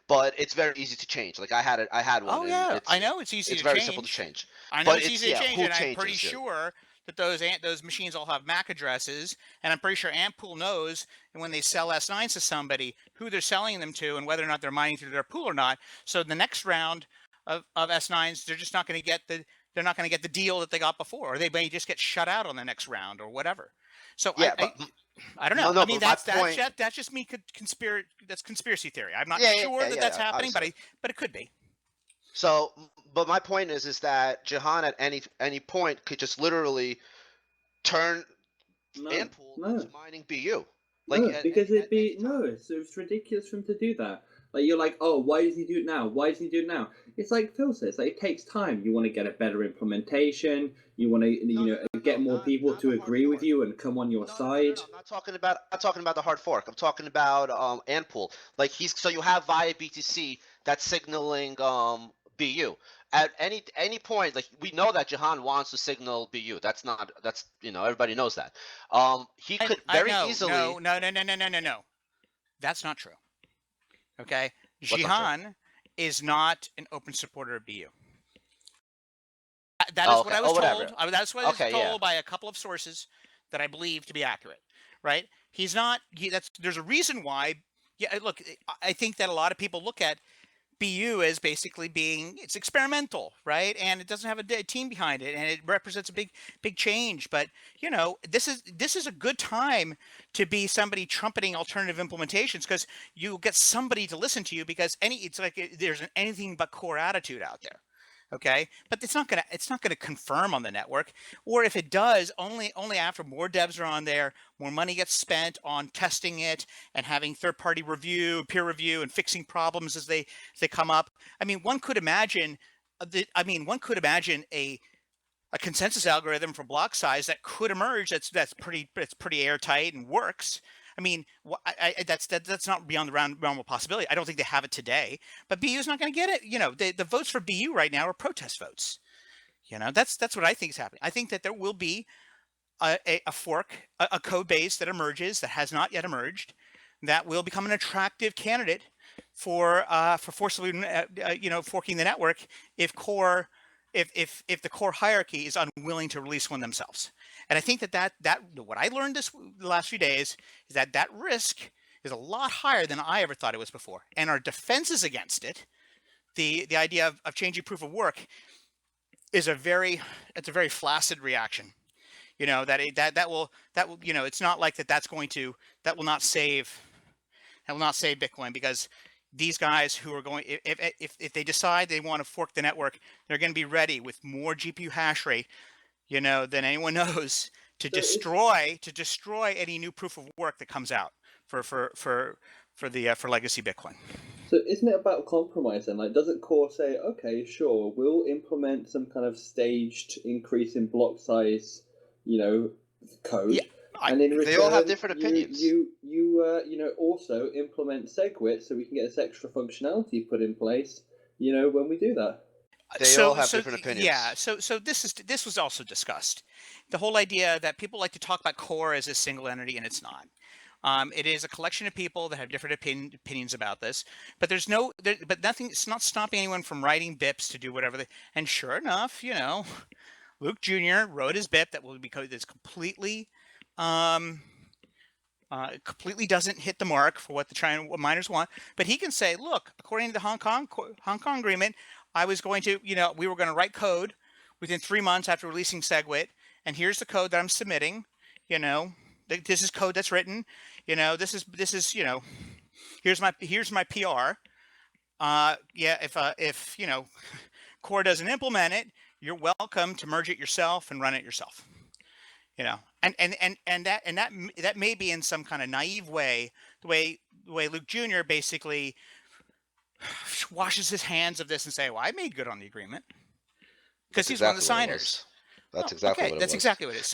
but it's very easy to change. Like I had one. Oh yeah, I know it's easy. It's very simple to change. I know it's easy to change, and changes, I'm pretty sure that those machines all have MAC addresses, and I'm pretty sure Antpool knows, and when they sell S9s to somebody, who they're selling them to, and whether or not they're mining through their pool or not. So the next round of S9s, they're just not going to get the deal that they got before, or they may just get shut out on the next round or whatever. So yeah, I don't know. No, I mean, that's just me That's conspiracy theory. I'm not sure that that's happening, but it could be. So, but my point is that Jahan at any point could just literally turn Antpool into mining BU. It's ridiculous for him to do that. Like, you're like, oh, why does he do it now? Why does he do it now? It's like Phil says, like, it takes time. You want to get a better implementation. You want to, get more people to agree with you and come on your side. I'm not talking about the hard fork. I'm talking about Antpool. Like so you have via BTC that's signaling BU. At any point, like we know that Jahan wants to signal BU. That's everybody knows that. He could very easily. No. That's not true. Okay, Jihan is not an open supporter of BU. That is what I was told. That's what I was told by a couple of sources that I believe to be accurate. Right? He's not. There's a reason why. Yeah, look, I think that a lot of people look at BU as basically it's experimental, right? And it doesn't have a team behind it, and it represents a big change. But this is a good time to be somebody trumpeting alternative implementations, because you get somebody to listen to you, because it's like there's an anything but core attitude out there. Okay, but it's not gonna confirm on the network, or if it does, only after more devs are on there, more money gets spent on testing it and having third-party review, peer review, and fixing problems as they come up. I mean, one could imagine a consensus algorithm for block size that could emerge. That's pretty airtight and works. I mean, that's not beyond the realm of possibility. I don't think they have it today, but BU is not going to get it. The votes for BU right now are protest votes. That's what I think is happening. I think that there will be a fork, a code base that emerges that has not yet emerged, that will become an attractive candidate for forcibly forking the network if the core hierarchy is unwilling to release one themselves. And I think that what I learned the last few days is that risk is a lot higher than I ever thought it was before. And our defenses against it, the idea of changing proof of work, is a very flaccid reaction. That will it's not like that will not save Bitcoin, because these guys who are going, if they decide they want to fork the network, they're going to be ready with more GPU hash rate, than anyone knows, to destroy any new proof of work that comes out for legacy Bitcoin. So isn't it about compromise then? Like, doesn't Core say, okay, sure, we'll implement some kind of staged increase in block size, code? Yeah. And in return, they all have different opinions. You also implement SegWit so we can get this extra functionality put in place, when we do that. They all have different opinions. Yeah, so this was also discussed. The whole idea that people like to talk about core as a single entity, and it's not. It is a collection of people that have different opinions about this, but but nothing. It's not stopping anyone from writing BIPs to do whatever they. And sure enough, Luke Jr. wrote his BIP that will be that's completely, completely doesn't hit the mark for what what miners want. But he can say, look, according to the Hong Kong agreement, I was going to, we were going to write code within 3 months after releasing SegWit, and here's the code that I'm submitting. This is code that's written. This is here's my PR. If Core doesn't implement it, you're welcome to merge it yourself and run it yourself. And that may be in some kind of naive way, the way Luke Jr. basically washes his hands of this and say, well, I made good on the agreement because he's one of the signers. That's exactly what it was. That's exactly what it is.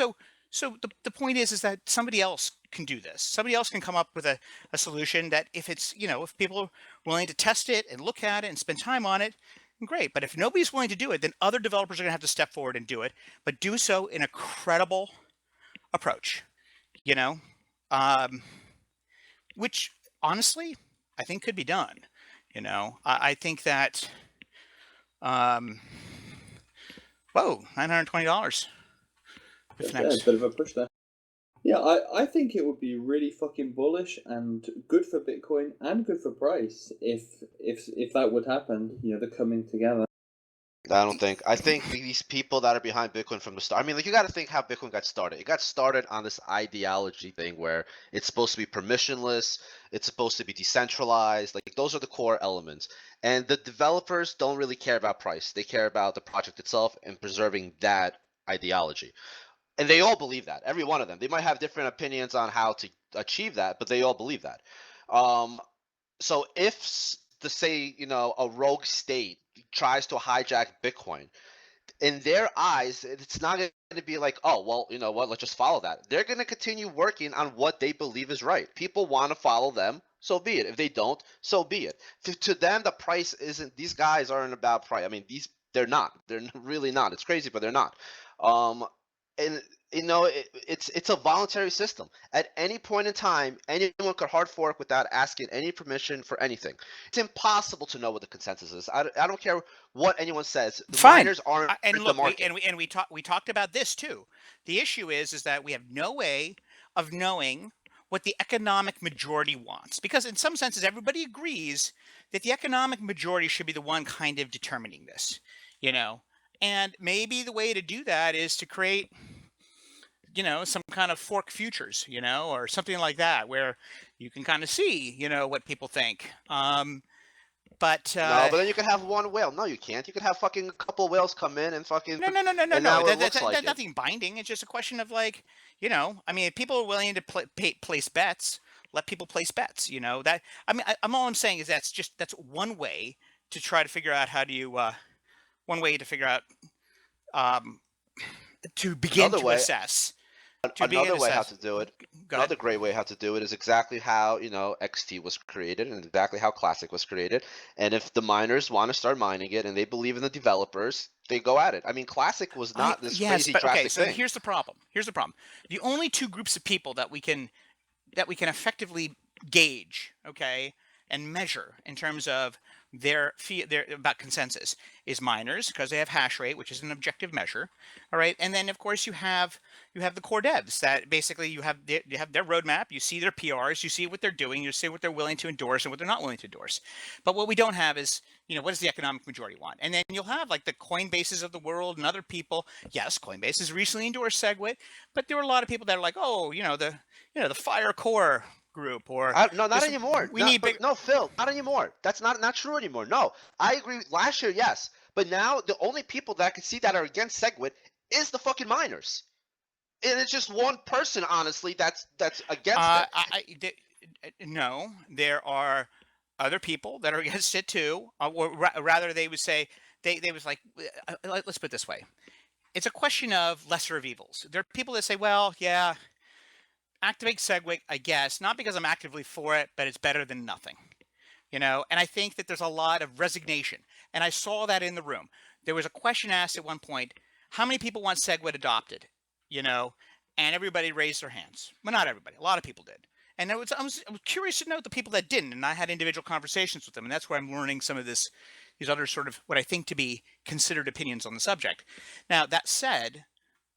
So the point is that somebody else can do this. Somebody else can come up with a solution that if it's, if people are willing to test it and look at it and spend time on it, great. But if nobody's willing to do it, then other developers are going to have to step forward and do it, but do so in a credible approach, which honestly, I think could be done. I think that, whoa, $920. Yeah, a bit of a push there. Yeah, I think it would be really fucking bullish and good for Bitcoin and good for price if that would happen. The coming together. I think these people that are behind Bitcoin from the start. I mean, you got to think how Bitcoin got started. It got started on this ideology thing where it's supposed to be permissionless, it's supposed to be decentralized. Like those are the core elements. And the developers don't really care about price. They care about the project itself and preserving that ideology. And they all believe that. Every one of them. They might have different opinions on how to achieve that, but they all believe that. So if say, a rogue state tries to hijack Bitcoin, in their eyes, it's not going to be like, oh, well, you know what, let's just follow that. They're going to continue working on what they believe is right. People want to follow them, so be it. If they don't, so be it. To them, the price isn't, these guys aren't about price. I mean, they're not. They're really not. It's crazy, but they're not. And it's a voluntary system. At any point in time, anyone could hard fork without asking any permission for anything. It's impossible to know what the consensus is. I don't care what anyone says. The miners aren't the market. We talked about this too. The issue is that we have no way of knowing what the economic majority wants, because in some senses everybody agrees that the economic majority should be the one kind of determining this, and maybe the way to do that is to create some kind of fork futures, or something like that, where you can kind of see, what people think. But no, but then you can have one whale. No, you can't. You can have fucking a couple whales come in and fucking. No. That's nothing binding. It's just a question of I mean, if people are willing to place bets, let people place bets. That. I mean, all I'm saying is that's one way to try to figure out how do you. One way to figure out. To begin to assess. Another way how to do it. Another great way how to do it is exactly how XT was created and exactly how Classic was created. And if the miners want to start mining it and they believe in the developers, they go at it. I mean, Classic was not this crazy drastic thing. So here's the problem. The only two groups of people that we can effectively gauge, and measure in terms of their about consensus is miners, because they have hash rate, which is an objective measure. All right, and then of course you have the core devs that basically you have their roadmap, you see their PRs, you see what they're doing, you see what they're willing to endorse and what they're not willing to endorse. But what we don't have is what does the economic majority want? And then you'll have like the Coinbases of the world and other people. Yes, Coinbase has recently endorsed SegWit, but there were a lot of people that are like, oh, the Fire Core group, or no, not anymore. No, Phil, not anymore. That's not true anymore. No, I agree. Last year, yes, but now the only people that I can see that are against SegWit is the fucking miners, and it's just one person, honestly, that's against it. No, there are other people that are against it too, or rather, they would say they was like, let's put it this way: it's a question of lesser of evils. There are people that say, well, yeah. Activate SegWit, I guess, not because I'm actively for it, but it's better than nothing, and I think that there's a lot of resignation, and I saw that in the room. there was a question asked at one point, how many people want SegWit adopted? You know, and everybody raised their hands. Well, not everybody. A lot of people did. And I was curious to note the people that didn't, and I had individual conversations with them, and that's where I'm learning some of these other sort of what I think to be considered opinions on the subject. Now, that said,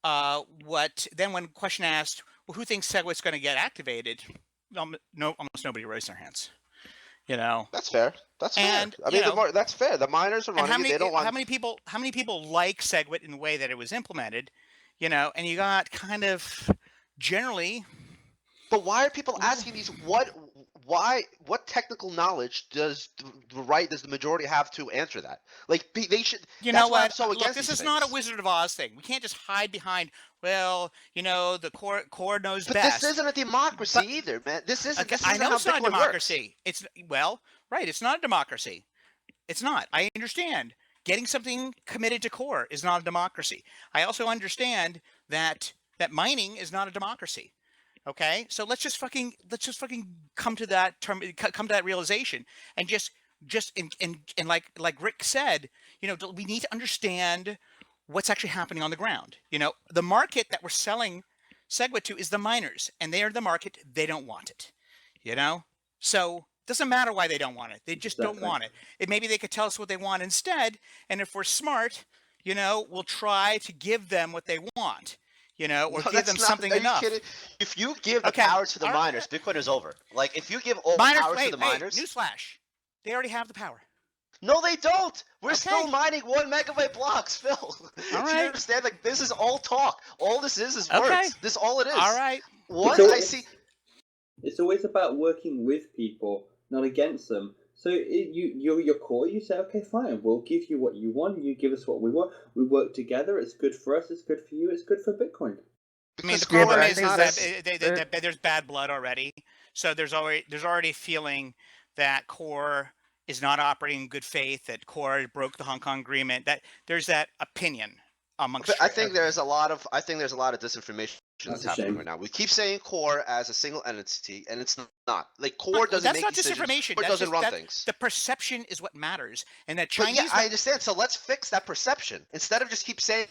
when question asked, well, who thinks SegWit's going to get activated? Almost nobody raised their hands. You know, That's fair. That's and, fair. I mean, that's fair. The miners are running. They don't want. How many people like SegWit in the way that it was implemented? You know, and you got kind of generally. But why are people asking these? What technical knowledge does the majority have to answer that? Like they should. You that's know why what? I'm so Look, against this these is things. not a Wizard of Oz thing. We can't just hide behind. Well, you know, the core knows But best. this isn't a democracy either, man. This isn't. Okay, This I isn't know how it's not a Bitcoin democracy. works. It's not a democracy. It's not. I understand. Getting something committed to core is not a democracy. I also understand that mining is not a democracy. Okay, so let's just fucking come to that realization, and just like Rick said, you know, we need to understand what's actually happening on the ground. You know, the market that we're selling SegWit to is the miners, and they are the market. They don't want it. You know, so it doesn't matter why they don't want it. They just don't want it. Maybe they could tell us what they want instead, and if we're smart, you know, we'll try to give them what they want. You know, or give them something enough. Are you kidding? If you give the power to the miners, Bitcoin is over. Like if you give all the power to the miners, newsflash, they already have the power. No, they don't. We're still mining 1 megabyte blocks, Phil. All Do right. you understand? Like this is all talk. All this is words. This is all it is. All right. Once I see. It's always about working with people, not against them. So your core, you say, okay, fine, we'll give you what you want, you give us what we want, we work together, it's good for us, it's good for you, it's good for Bitcoin. I mean, the problem is that there's bad blood already. So there's already a feeling that core is not operating in good faith, that core broke the Hong Kong agreement, that there's that opinion amongst. But I think there's a lot of disinformation that's happening right now. We keep saying core as a single entity, and it's not. Like core doesn't make decisions. That's not disinformation. Core doesn't run things. The perception is what matters, and that Chinese. But yeah, I understand. So let's fix that perception instead of just keep saying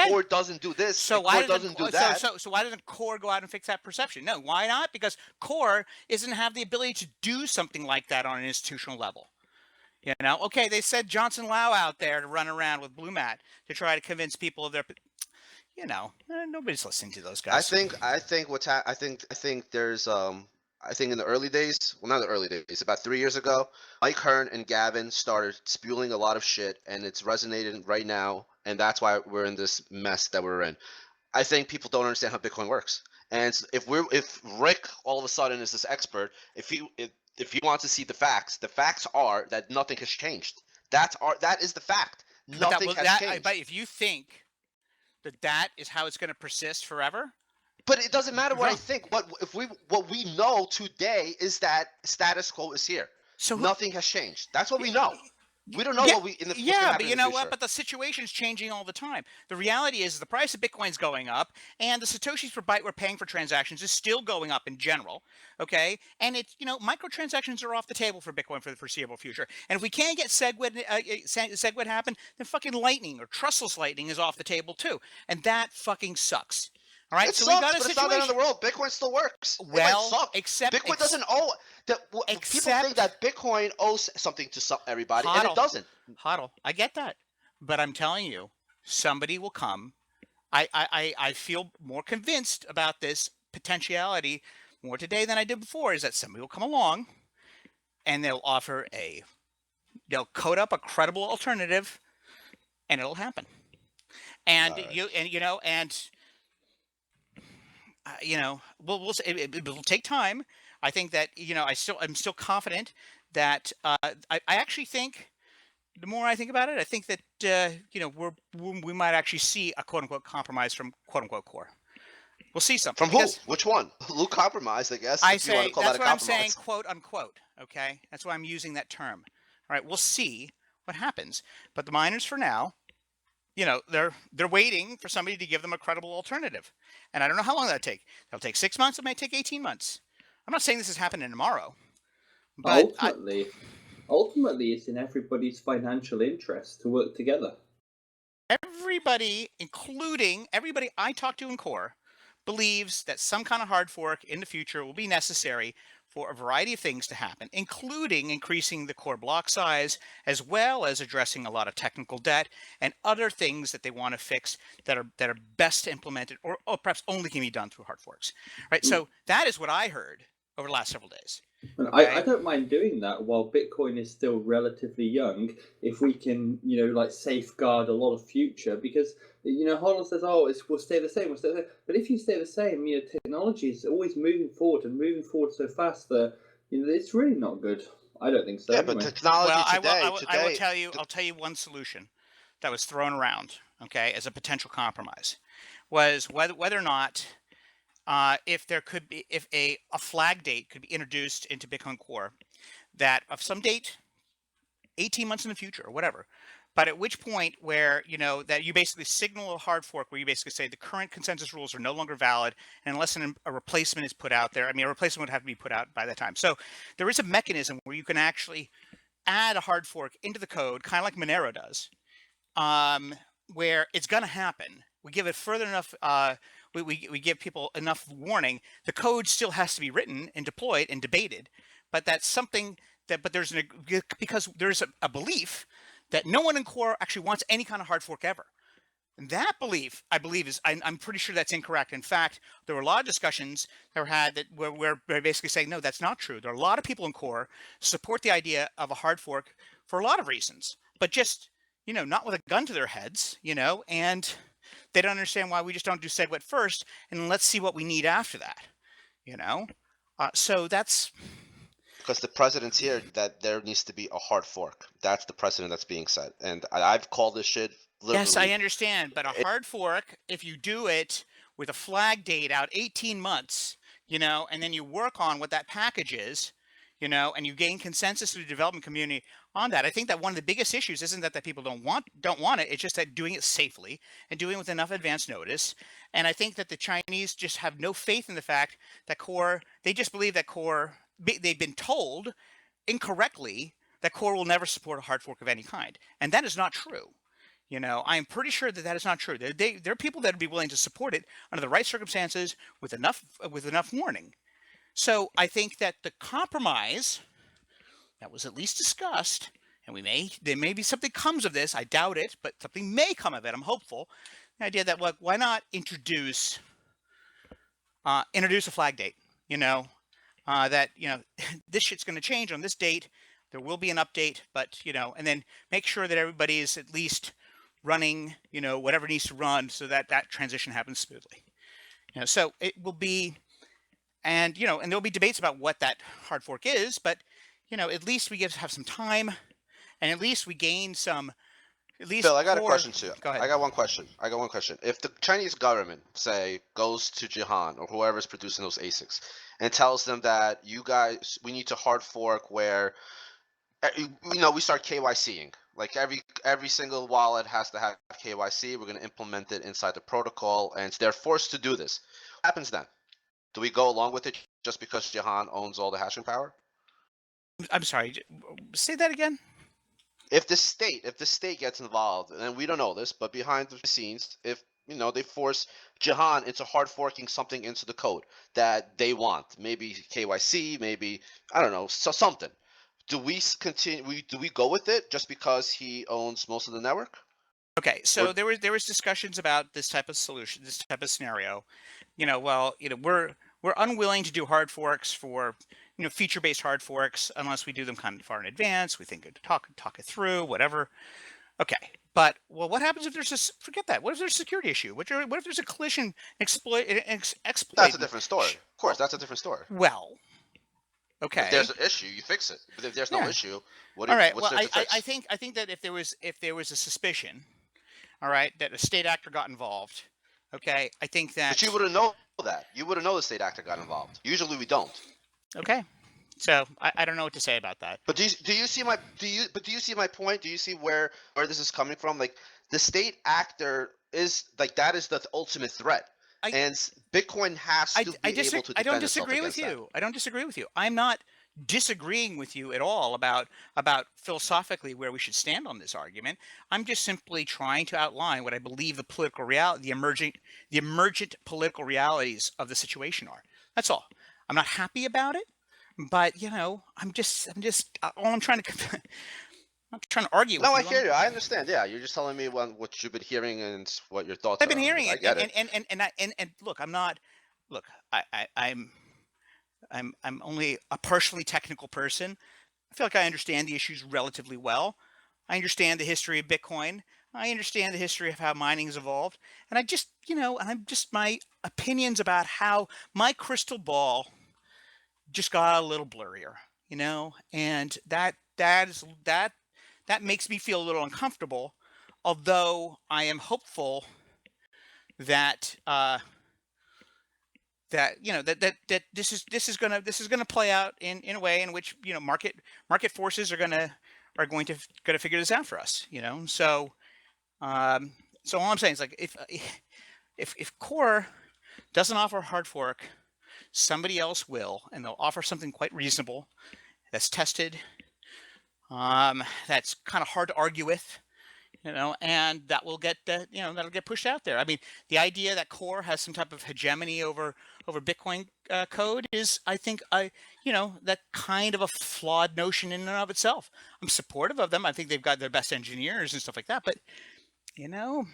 core doesn't do this. So core doesn't do that. So why doesn't core go out and fix that perception? No, why not? Because core doesn't have the ability to do something like that on an institutional level. You know, okay, they said Johnson Lau out there to run around with Blue Mat to try to convince people of their. You know, nobody's listening to those guys. I think there's I think in the early days, well, not the early days, about 3 years ago, Mike Hearn and Gavin started spewing a lot of shit, and it's resonating right now, and that's why we're in this mess that we're in. I think people don't understand how Bitcoin works, and if Rick all of a sudden is this expert, if he wants to see the facts are that nothing has changed. That is the fact. Nothing has changed. But if you think that is how it's going to persist forever. But it doesn't matter what I think. What we know today is that status quo is here. So nothing has changed. That's what we know. We don't know what we in the future. Yeah, but you know what? But the situation's changing all the time. The reality is the price of Bitcoin's going up, and the satoshis per byte we're paying for transactions is still going up in general. Okay, and it's microtransactions are off the table for Bitcoin for the foreseeable future. And if we can't get SegWit happen, then fucking Lightning or trustless Lightning is off the table too, and that fucking sucks. All right, it sucks, we got a situation. It's not the end of the world. Bitcoin still works. Well, except Bitcoin doesn't owe. People think that Bitcoin owes something to everybody, and it doesn't. Hodl, I get that, but I'm telling you, somebody will come. I feel more convinced about this potentiality more today than I did before. Is that somebody will come along, and they'll code up a credible alternative, and it'll happen. And we'll say it'll take time. I think that I'm still confident that I actually think the more I think about it, I think that we might actually see a quote unquote compromise from quote unquote core. We'll see something. From who? Which one? Who compromised? I guess. I say that's what I'm saying. Quote unquote. Okay, that's why I'm using that term. All right, we'll see what happens. But the miners for now. They're waiting for somebody to give them a credible alternative. And I don't know how long that'll take. It'll take 6 months. It may take 18 months. I'm not saying this is happening tomorrow. But ultimately, it's in everybody's financial interest to work together. everybody, including everybody I talk to in core, believes that some kind of hard fork in the future will be necessary for a variety of things to happen, including increasing the core block size, as well as addressing a lot of technical debt and other things that they want to fix that are best implemented or perhaps only can be done through hard forks. Right. So that is what I heard over the last several days. And Okay. I don't mind doing that while Bitcoin is still relatively young, if we can, like safeguard a lot of future, because, Holland says, oh, we'll stay the same, But if you stay the same, technology is always moving forward and moving forward so fast that, it's really not good. I don't think so. Yeah, anyway. but technology Well, today, I will tell you. I'll tell you one solution that was thrown around, okay, as a potential compromise, was whether or not if a flag date could be introduced into Bitcoin Core, that of some date, 18 months in the future or whatever, but at which point where that you basically signal a hard fork where you basically say the current consensus rules are no longer valid, and unless a replacement is put out there, a replacement would have to be put out by that time. So there is a mechanism where you can actually add a hard fork into the code, kind of like Monero does, where it's going to happen. We give it further enough. We give people enough warning. The code still has to be written and deployed and debated, but that's something that. But because there's a belief that no one in core actually wants any kind of hard fork ever. And that belief, I believe, I'm pretty sure that's incorrect. In fact, there were a lot of discussions that were had where we're basically saying, no, that's not true. There are a lot of people in core support the idea of a hard fork for a lot of reasons, but just, not with a gun to their heads, and they don't understand why we just don't do SegWit first, and let's see what we need after that, So that's... Because the precedent's here that there needs to be a hard fork. That's the precedent that's being set. And I've called this shit literally. Yes, I understand. But a hard fork, if you do it with a flag date out 18 months, and then you work on what that package is, and you gain consensus through the development community on that. I think that one of the biggest issues isn't that people don't want it. It's just that doing it safely and doing it with enough advance notice. And I think that the Chinese just have no faith in the fact that core, they just believe that core, they've been told incorrectly that core will never support a hard fork of any kind. And that is not true. I'm pretty sure that is not true. There are people that would be willing to support it under the right circumstances with enough warning. So I think that the compromise that was at least discussed, and there may be something comes of this. I doubt it, but something may come of it. I'm hopeful. The idea that why not introduce a flag date? That this shit's going to change on this date. There will be an update, but and then make sure that everybody is at least running whatever needs to run so that transition happens smoothly. So it will be, and and there'll be debates about what that hard fork is, but at least we have some time, and at least we gain some. At least Phil, I got a question too. Go ahead. I got one question. If the Chinese government, say, goes to Jihan or whoever's producing those ASICs and tells them that we need to hard fork where, we start KYCing. Like every single wallet has to have KYC. We're going to implement it inside the protocol, and they're forced to do this. What happens then? Do we go along with it just because Jihan owns all the hashing power? I'm sorry. Say that again. If the state gets involved, and we don't know this, but behind the scenes, if they force Jihan into hard forking something into the code that they want, maybe KYC, maybe I don't know, so something. Do we continue? Do we go with it just because he owns most of the network? Okay, so there was discussions about this type of solution, this type of scenario. We're unwilling to do hard forks for feature-based hard forks unless we do them kind of far in advance. We think to talk it through, whatever. Okay, but what happens if there's forget that? What if there's a security issue? What if there's a collision exploit? That's a different story. Of course, that's a different story. Well, okay. If there's an issue, you fix it. But if there's no issue, all right. Well, I think that if there was a suspicion, all right, that a state actor got involved, okay, I think that. But you wouldn't know that. You wouldn't know the state actor got involved. Usually, we don't. Okay. So I don't know what to say about that. But do you see my point? Do you see where this is coming from? Like the state actor is like that is the ultimate threat, and Bitcoin has to be able to defend I don't disagree with itself you. I don't disagree with you. I'm not disagreeing with you at all about philosophically where we should stand on this argument. I'm just simply trying to outline what I believe the political reality, the emergent political realities of the situation are. That's all. I'm not happy about it, but you know, I'm just all I'm trying to I'm trying to argue with No, I you. hear you. I understand. Yeah, you're just telling me what you've been hearing and what your thoughts I've are been on hearing it. I it, get it. and look, I'm not. Look, I'm only a partially technical person. I feel like I understand the issues relatively well. I understand the history of Bitcoin. I understand the history of how mining has evolved, and I just, you know, and I'm just my opinions about how my crystal ball just got a little blurrier, you know, and that makes me feel a little uncomfortable. Although I am hopeful that that you know that this is gonna play out in a way in which, you know, market forces are going to figure this out for us, you know. So so all I'm saying is, like, if Core doesn't offer a hard fork, somebody else will, and they'll offer something quite reasonable, that's tested, that's kind of hard to argue with, you know, and that will get you know, that'll get pushed out there. I mean, the idea that Core has some type of hegemony over Bitcoin code is, I think, you know, that kind of a flawed notion in and of itself. I'm supportive of them. I think they've got their best engineers and stuff like that, but you know,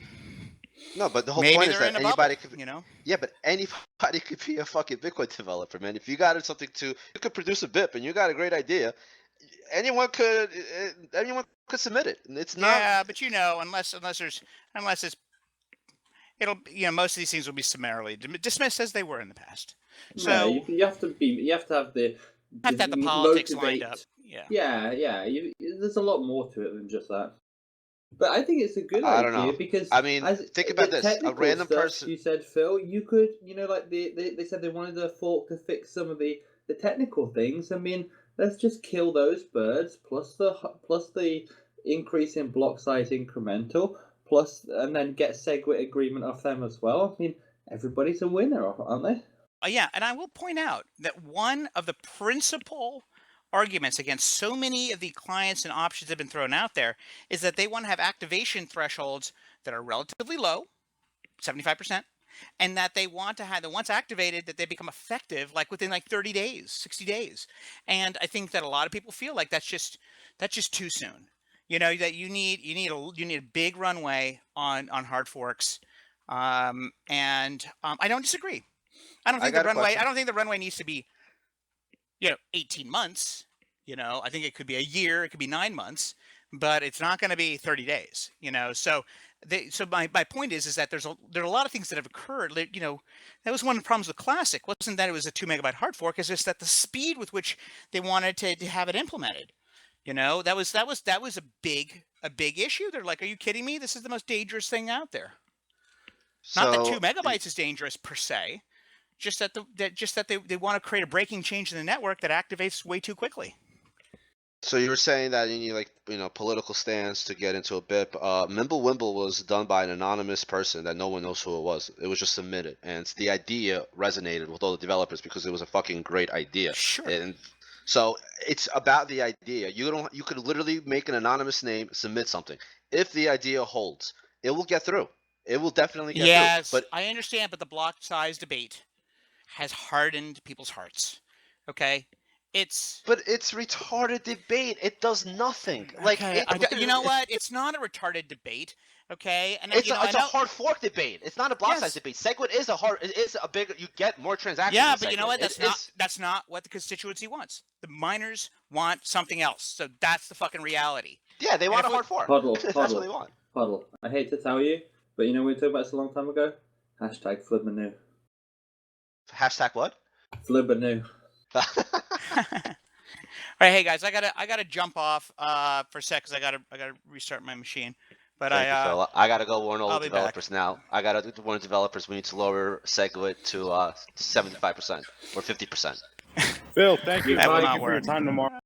No, but the whole maybe point is they're that in a bubble, anybody could. you know. Yeah, but anybody could be a fucking Bitcoin developer, man. If you got something to, you could produce a BIP and you got a great idea. Anyone could submit it. And it's not. Yeah, but you know, unless it's it'll, you know, most of these things will be summarily dismissed as they were in the past. So No, you have to have the have to have the politics motivate. lined up. Yeah. Yeah. There's a lot more to it than just that. But I think it's a good I don't idea know. because, I mean, as think the about this: a technical random stuff person. you said, Phil, you could, you know, like they said they wanted a fork to fix some of the technical things. I mean, let's just kill those birds plus the increase in block size incremental plus, and then get SegWit agreement off them as well. I mean, everybody's a winner, aren't they? Yeah, and I will point out that one of the principal arguments against so many of the clients and options that have been thrown out there is that they want to have activation thresholds that are relatively low, 75%, and that they want to have, that once activated, that they become effective like within like 30 days, 60 days. And I think that a lot of people feel like that's just too soon. You know, that you need a big runway on hard forks. And I don't disagree. I don't think the runway needs to be, you know, 18 months. You know, I think it could be a year, it could be 9 months, but it's not going to be 30 days, you know. So my point is that there are a lot of things that have occurred. You know, that was one of the problems with Classic. Wasn't that it was a 2 megabyte hard fork, it's just that the speed with which they wanted to have it implemented. You know, that was a big issue. They're like, are you kidding me? This is the most dangerous thing out there. Not that 2 megabytes is dangerous per se, just that they want to create a breaking change in the network that activates way too quickly. So you were saying that you need, like, you know, political stance to get into a BIP. Mimblewimble was done by an anonymous person that no one knows who it was. It was just submitted, and the idea resonated with all the developers because it was a fucking great idea. Sure. And so it's about the idea. You could literally make an anonymous name, submit something. If the idea holds, it will get through. It will definitely get through. Yes, But I understand, but the block size debate has hardened people's hearts. Okay, But it's retarded debate. It does nothing. Like, okay. You know what? It's not a retarded debate. Okay, and it's you know, a hard fork debate. It's not a block size debate. SegWit is a bigger. You get more transactions. Yeah, in but you know SegWit. what? That's not what the constituency wants. The miners want something else. So that's the fucking reality. Yeah, they want a hard fork. Huddle. That's what they want. Huddle. I hate to tell you, but you know we talked about this a long time ago. Hashtag Flibbernew. Hashtag what? Flibbernew. All right, hey guys, I gotta jump off for a sec because I gotta restart my machine. But Thank you, Phil. I gotta go warn all I'll the be developers now. I gotta warn developers we need to lower SegWit to 75% or 50%. Phil, thank you. That will Thank not you for your work. time tomorrow.